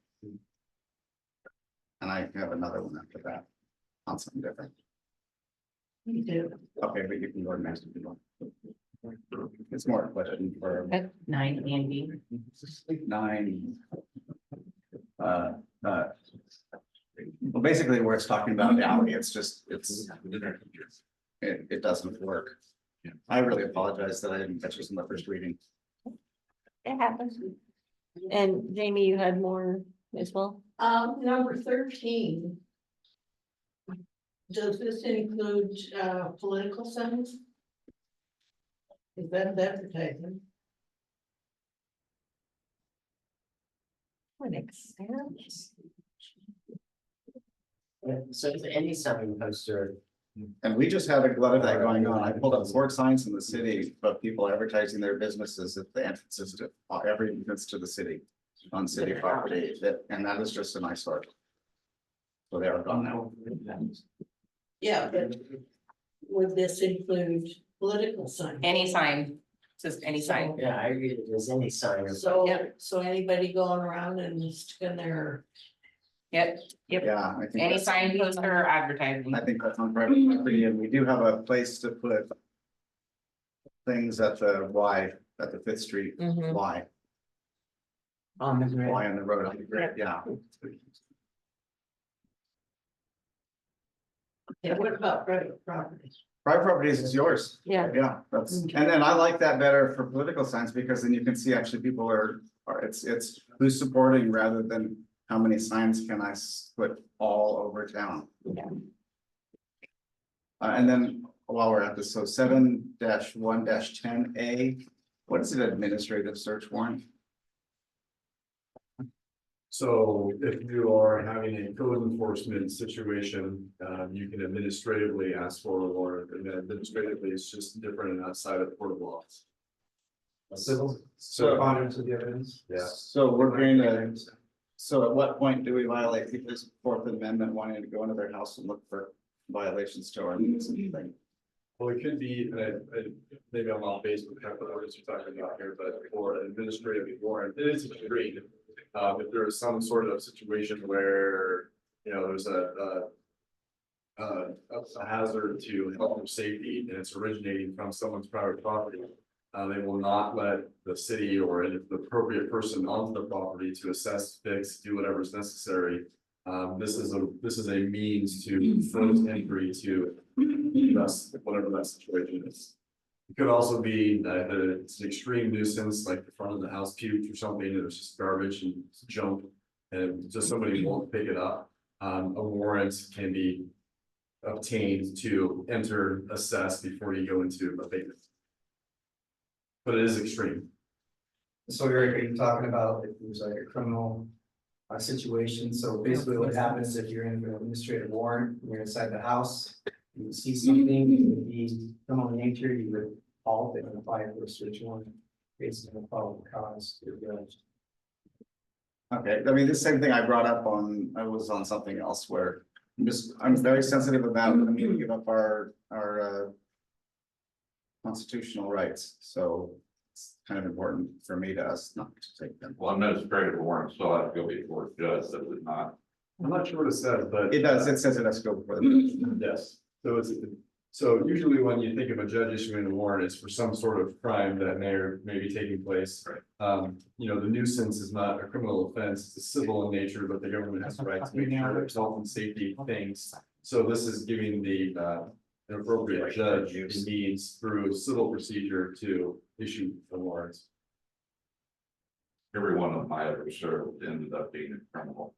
And I have another one after that on something different. You do. Okay, but you can go next if you want. It's more a question for 9 and B. 9. Well, basically where it's talking about the alley, it's just, it doesn't work. I really apologize that I didn't catch this in the first reading. It happens. And Jamie, you had more as well? Number 13. Does this include, political signs? Is that advertising? Would make sense. So if any sign poster, And we just had a glut of that going on. I pulled up 4 signs in the city, but people advertising their businesses at the entrances to every entrance to the city. On city property, and that is just an eyesore. So they are gone now. Yeah, but would this include political signs? Any sign, just any sign. yeah, I read it as any sign. So, anybody going around and sticking their, Yep, Yeah, I think. any that's- sign, poster, or advertising. I think that's on private property, and we do have a place to put. Things at the Y, at the 5th Street Mhm. Y, On the grid. Y on the road, on the grid, yeah. yeah, what about private property? Private property is yours. Yeah. Yeah, that's, and then I like that better for political signs because then you can see actually people are, it's who's supporting rather than how many signs can I put all over town. Yeah. And then while we're at this, so 7-1-10A, what is an administrative search warrant? So if you are having a code enforcement situation, you can administratively ask for a warrant, and then administratively it's just different and outside of court of laws. Civil, So, preponderance of the evidence. yeah, So we're going to, so at what point do we violate people's Fourth Amendment wanting to go into their house and look for violations to our needs and thing? well, it could be, maybe I'm off base with the type of orders you're talking about here, but for an administrative warrant, it is extreme. If there is some sort of situation where, you know, there's a hazard to health or safety and it's originating from someone's private property. They will not let the city or the appropriate person onto the property to assess, fix, do whatever is necessary. This is a means to force entry to address whatever that situation is. It could also be that it's an extreme nuisance, like the front of the house puked or something, and it's just garbage and junk, and just somebody won't pick it up. A warrant can be obtained to enter, assess before you go into abatement. But it is extreme. So are you talking about if there's like a criminal situation? So basically what happens if you're in an administrative warrant, you're inside the house, you see something, you would be criminal nature, you would halt it and apply for a search warrant based on the probable cause to the judge. Okay, I mean, the same thing I brought up on, I was on something else where I'm very sensitive about, I mean, give up our constitutional rights, so it's kind of important for me to us not to take them. Well, administrative warrant, so I have to go before a judge, that would not. I'm not sure what it says, but. It does, it says it has to go before the. Yes, so usually when you think of a judge issuing a warrant, it's for some sort of crime that may be taking place. Right. You know, the nuisance is not a criminal offense, it's civil in nature, but the government has the right to make sure there's health and safety things. So this is giving the an appropriate judge the means through civil procedure to issue the warrants. Every one of them I ever served ended up being a criminal.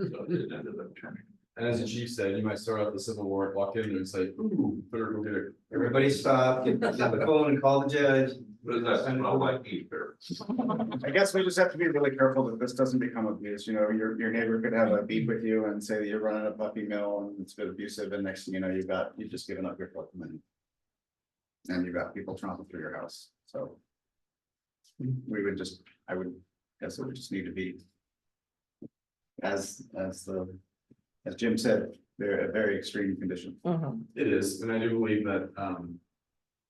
So it ended up turning. And as the chief said, you might start out the civil warrant, walk in there and say, ooh, better go get it. Everybody stop, get the phone and call the judge. What does that smell like either? I guess we just have to be really careful that this doesn't become abuse, you know, your neighbor could have a beef with you and say that you're running a puppy mill and it's been abusive, and next thing you know, you've just given up your fucking money. And you've got people tromping through your house, so. We would just, I would guess it would just need to be. As Jim said, they're a very extreme condition. It is, and I do believe that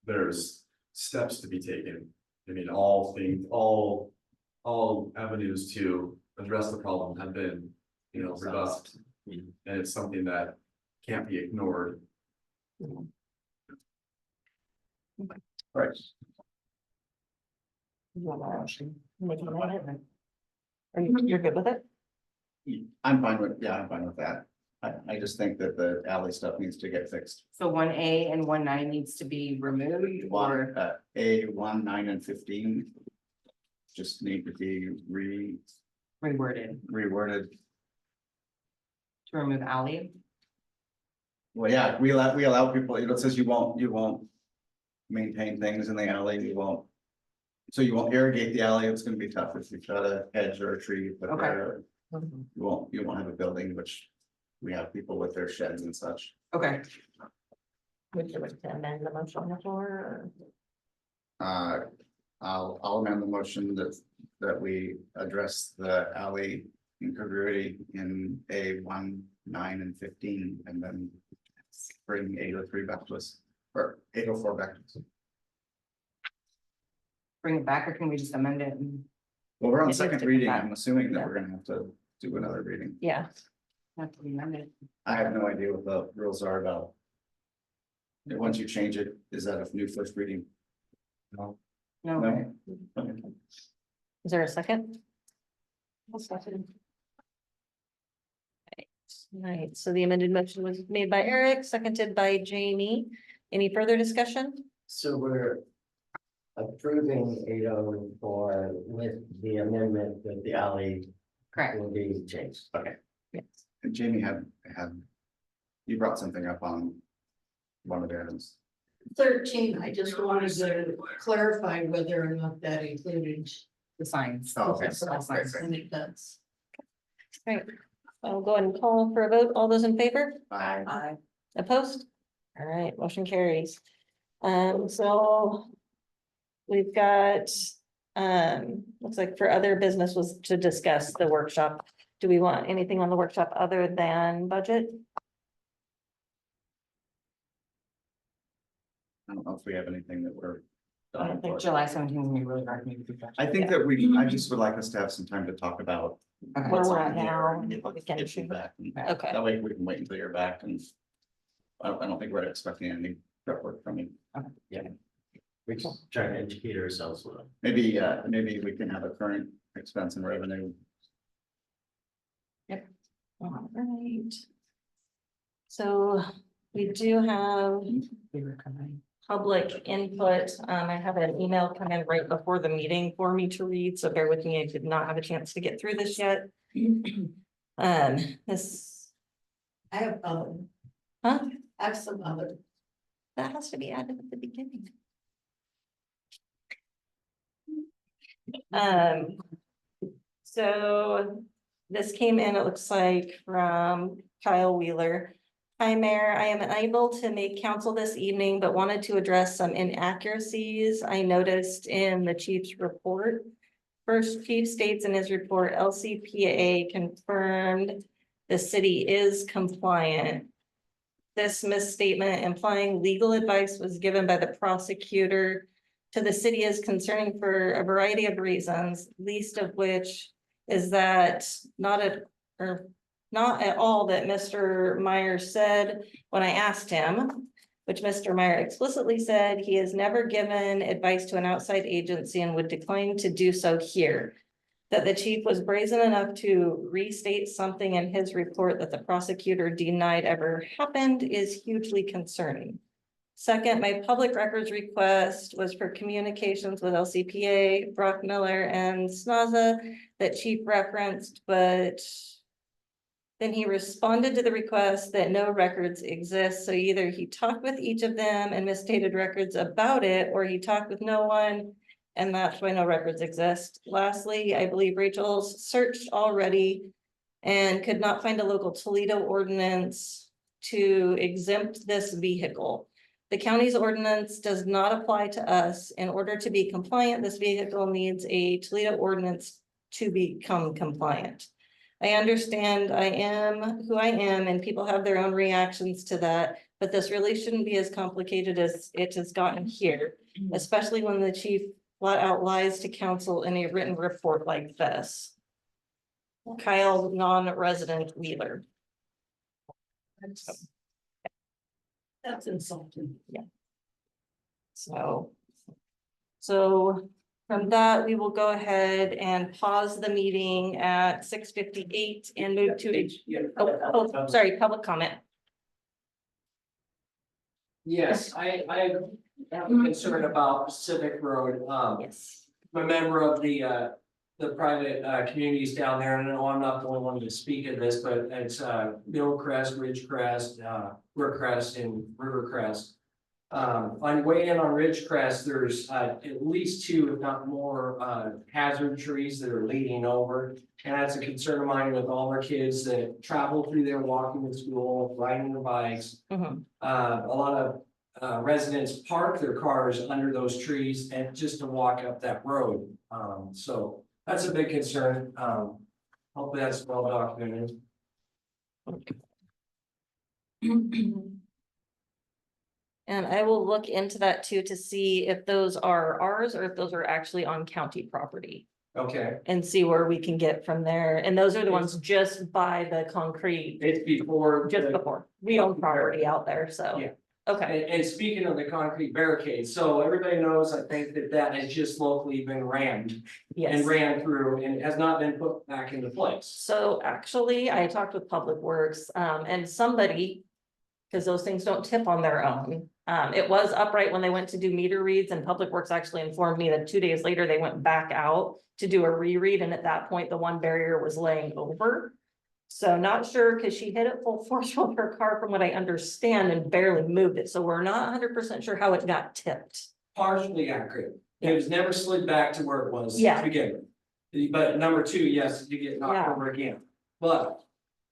there's steps to be taken. I mean, all avenues to address the problem have been, you know, rebuffed. And it's something that can't be ignored. Right. You're good with it? I'm fine with that. I just think that the alley stuff needs to get fixed. So 1A and 19 needs to be removed or A 1, 9, and 15. Just need to be reworded reworded. to remove alley? Well, yeah, we allow people, it says you won't maintain things in the alley, you won't. So you won't irrigate the alley, it's gonna be tough if you've got a hedge or a tree, but Okay. you won't have a building, which we have people with their sheds and such. Okay, Would you like to amend the motion on the floor? I'll amend the motion that we address the alley incongruity in A 1, 9, and 15, and then bring 803 back to us, or 804 back to us. bring it back or can we just amend it? Well, we're on It second needs to reading. come back. I'm assuming that Yeah. we're gonna have to do another reading. Yeah. Have to amend it. I have no idea what the rules are about. Once you change it, is that a new first reading? No, No? Is there a second? I'll second. Right, so the amended motion was made by Eric, seconded by Jamie. Any further discussion? So we're approving 804 with the amendment that the alley Correct. will be changed. Okay. Yes. And Jamie you brought something up on one of the items. 13, I just wanted to clarify whether or not that included. The signs. Oh, okay. All signs. And it does. Right, I'll go ahead and call for a vote. All those in favor? Aye. Opposed? All right, motion carries. So we've got, looks like for other business was to discuss the workshop. Do we want anything on the workshop other than budget? I don't know if we have anything that we're. I don't think July 17th is gonna be really hard for me to do that. I think that I just would like us to have some time to talk about. Okay. Where what's we're on at here now, and get- what we can get do. feedback, and Okay, That way we can wait until you're back and. I don't think we're expecting any prep work from you. We can try to educate ourselves with it. Maybe we can have a current expense and revenue. all right. So we do have We were coming. public input. I have an email come in right before the meeting for me to read, so bear with me. I did not have a chance to get through this yet. This, I have huh? I have some other. That has to be added at the beginning. So this came in, it looks like from Kyle Wheeler. Hi, Mayor. I am unable to make council this evening, but wanted to address some inaccuracies I noticed in the chief's report. First, chief states in his report, LCPA confirmed the city is compliant. This misstatement implying legal advice was given by the prosecutor to the city is concerning for a variety of reasons, least of which is that not at all that Mr. Meyer said when I asked him, which Mr. Meyer explicitly said he has never given advice to an outside agency and would decline to do so here. That the chief was brazen enough to restate something in his report that the prosecutor denied ever happened is hugely concerning. Second, my public records request was for communications with LCPA, Brock Miller, and SNAZA that chief referenced, but then he responded to the request that no records exist. So either he talked with each of them and misstated records about it, or he talked with no one, and that's why no records exist. Lastly, I believe Rachel's searched already and could not find a local Toledo ordinance to exempt this vehicle. The county's ordinance does not apply to us. In order to be compliant, this vehicle needs a Toledo ordinance to become compliant. I understand I am who I am and people have their own reactions to that, but this really shouldn't be as complicated as it has gotten here, especially when the chief flat out lies to council in a written report like this. Kyle, non-resident Wheeler. That's insulting. So from that, we will go ahead and pause the meeting at 6:58 and move to sorry, public comment. Yes, I have a concern about Pacific Road. Yes. I'm a member of the private communities down there, and I know I'm not the only one to speak of this, but it's Millcrest, Ridgecrest, Brookcrest, and Rivercrest. On your way in on Ridgecrest, there's at least two, if not more, hazard trees that are leaning over. And that's a concern of mine with all our kids that travel through there, walking to school, riding their bikes. Mhm. A lot of residents park their cars under those trees and just to walk up that road. So that's a big concern. Hopefully that's well documented. And I will look into that too, to see if those are ours or if those are actually on county property. Okay, And see where we can get from there. And those are the ones just by the concrete, it's before. just before. We own property out there, so. Yeah. Okay, And speaking of the concrete barricade, so everybody knows, I think that that has just locally been rammed and yes. ran through and has not been put back into place. So actually, I talked with Public Works, and somebody, because those things don't tip on their own. It was upright when they went to do meter reads, and Public Works actually informed me that 2 days later, they went back out to do a reread, and at that point, the one barrier was laying over. So not sure, because she hit it full force with her car, from what I understand, and barely moved it, so we're not 100% sure how it got tipped. Partially accurate. It was never slid back to where it was Yeah. to begin with. But number two, yes, you get knocked Yeah. over again. But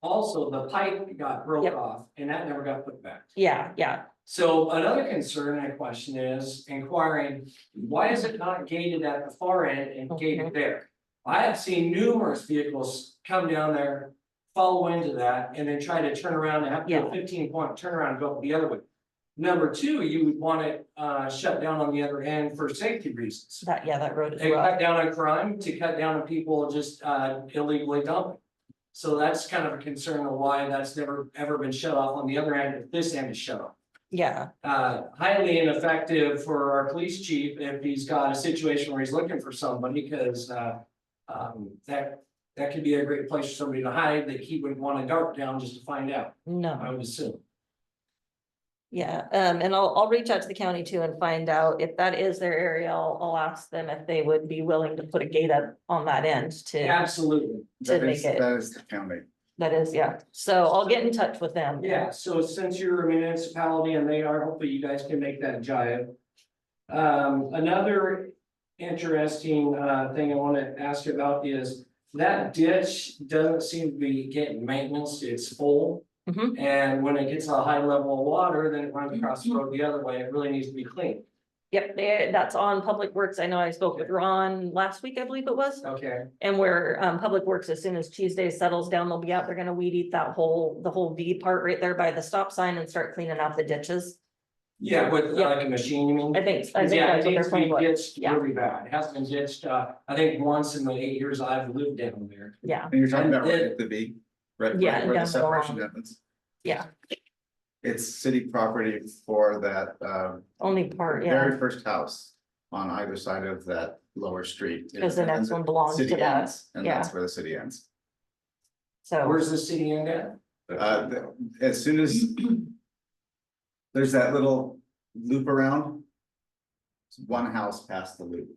also the pipe got broke Yep. off and that never got put back. Yeah, yeah, So another concern and question is inquiring, why is it not gated at the far end and gated there? I have seen numerous vehicles come down there, follow into that, and then try to turn around and have to do a 15-point turnaround and go the other way. Number two, you would want it shut down on the other end for safety reasons. that road is And rough. cut down on crime, to cut down on people just illegally dumping. So that's kind of a concern of why that's never ever been shut off on the other end, if this end is shut off. Yeah, Highly ineffective for our police chief if he's got a situation where he's looking for somebody, because that could be a great place for somebody to hide that he would want to dart down just to find out, I no, would assume. yeah, and I'll reach out to the county too and find out if that is their area. I'll ask them if they would be willing to put a gate up on that end to, Absolutely. to make it. That is the county. That is, yeah, so I'll get in touch with them. Yeah, so since you're a municipality and they are, hopefully you guys can make that jive. Another interesting thing I want to ask you about is that ditch doesn't seem to be getting maintenance, it's full. Mhm. And when it gets a high level of water, then it runs across the road the other way, it really needs to be cleaned. Yep, that's on Public Works. I know I spoke with Ron last week, I believe it was. Okay, And where Public Works, as soon as Tuesday settles down, they'll be out, they're gonna weed eat the whole V part right there by the stop sign and start cleaning out the ditches. yeah, with Yep. like a machine, you mean? I think Yeah, that's it what needs they're to planning. be ditched Yeah. really bad, it hasn't been ditched, I think once in the 8 years I've lived down there. Yeah, And you're talking about And right it- at the V, right, Yeah, right where down the the separation long. happens. yeah, It's city property for that, only part, very yeah, first house on either side of that lower street. because the next one belongs to City that, ends, and yeah. that's where the city ends. So, Where's the city end at? As soon as there's that little loop around, it's one house past the loop.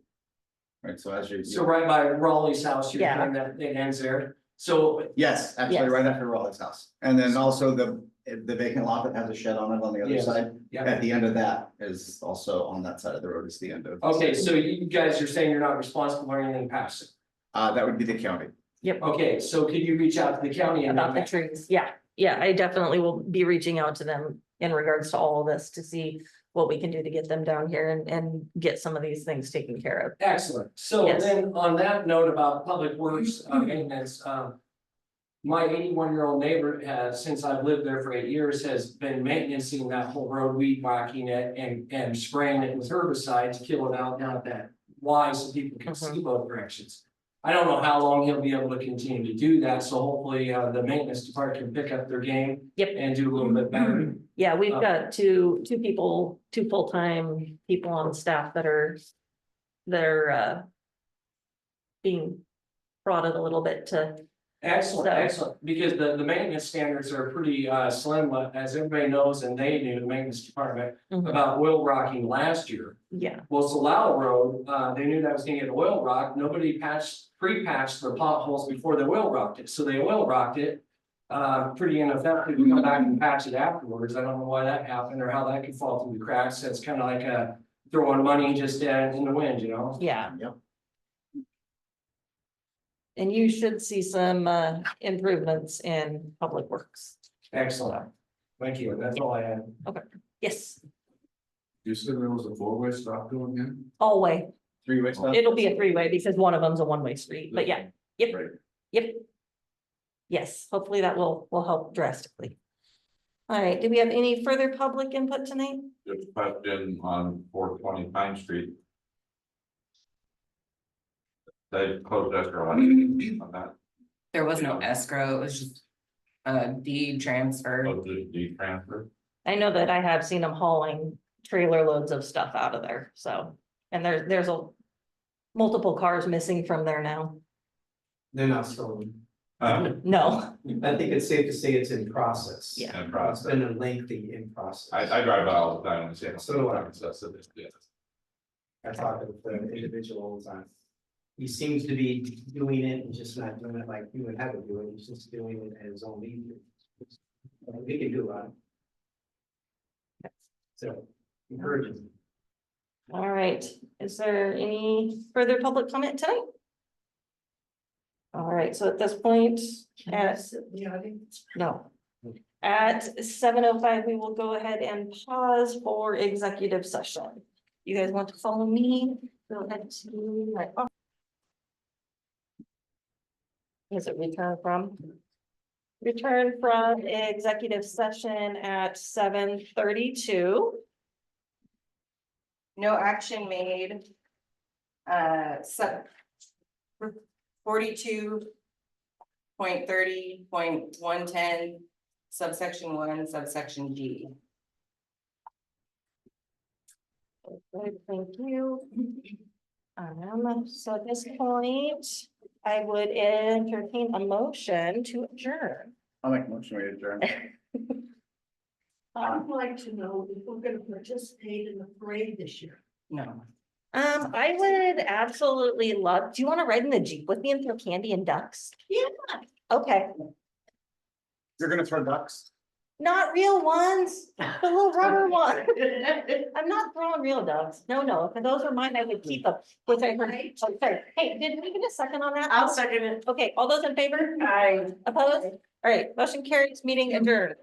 Right, so as you. So right by Raleigh's house, you're Yeah. saying that it ends there, so Yes, actually, Yes. right after Raleigh's house, and then also the vacant lot that has a shed on it on the other Yes. side. Yeah. At the end of that is also on that side of the road is the end of. Okay, so you guys are saying you're not responsible for anything past it. That would be the county. Okay, so could you reach out to the county and about the make trees, yeah, I definitely will be reaching out to them in regards to all of this to see what we can do to get them down here and get some of these things taken care of. Excellent. So Yes. then on that note about public works maintenance, my 81-year-old neighbor has, since I've lived there for 8 years, has been maintaining that whole road, weed whacking it and spraying it with herbicide to kill it out down at that Y so people can see both directions. I don't know how long he'll be able to continue to do that, so hopefully the maintenance department can pick up their game. Yep. And do a little bit better. Yeah, we've got two people, two full-time people on staff that are being prodded a little bit to, Excellent, So- excellent, because the maintenance standards are pretty slim, but as everybody knows, and they knew, the maintenance department, Mhm. about oil rocking last year. yeah, Well, Salao Road, they knew that was gonna get oil rock, nobody pre-patched the potholes before they oil rocked it, so they oil rocked it. Pretty ineffective, you come back and patch it afterwards, I don't know why that happened or how that could fall through the cracks, it's kind of like throwing money just in the wind, you know? yeah. Yep. And you should see some improvements in Public Works. Excellent, thank you, that's all I had. Yes, You said there was a four-way stop going in? all way. Three-way stop. It'll be a three-way because one of them's a one-way street, but yeah, yep, Right. yep. Yes, hopefully that will help drastically. All right, do we have any further public input tonight? Just question on 420 Pine Street. They closed escrow on that, There was no escrow, it was just a deed transfer. closed the transfer. I know that I have seen them hauling trailer loads of stuff out of there, so, and there's a. Multiple cars missing from there now. They're not stolen. No, I think it's safe to say it's in process. Yeah. And It's process. been a lengthy in process. I drive by all the time and see. So do I. So, yeah. I talk with the individual all the time. He seems to be doing it, and just not doing it like you would have it do it, he's just doing it at his own leisure. We can do a lot. So, encouraging. all right, is there any further public comment tonight? All right, so at this point, no. At 7:05, we will go ahead and pause for executive session. You guys want to follow me? Go ahead to my. Is it return from? Return from executive session at 7:32. No action made. 42.30.110 subsection 1 subsection G. Okay, thank you. So at this point, I would entertain a motion to adjourn. I'll make a motion to adjourn. I'd like to know if we're gonna participate in the parade this year. No. I would absolutely love, do you want to ride in the Jeep with me and throw candy and ducks? Yeah. Okay, You're gonna throw ducks? not real ones, the little rubber one. I'm not throwing real ducks. No, if those are mine, I would keep them, which I heard. Oh, sorry. Hey, did we get a second on that? I'll second it. Okay, all those in favor? Aye. Opposed? All right, motion carries, meeting adjourned.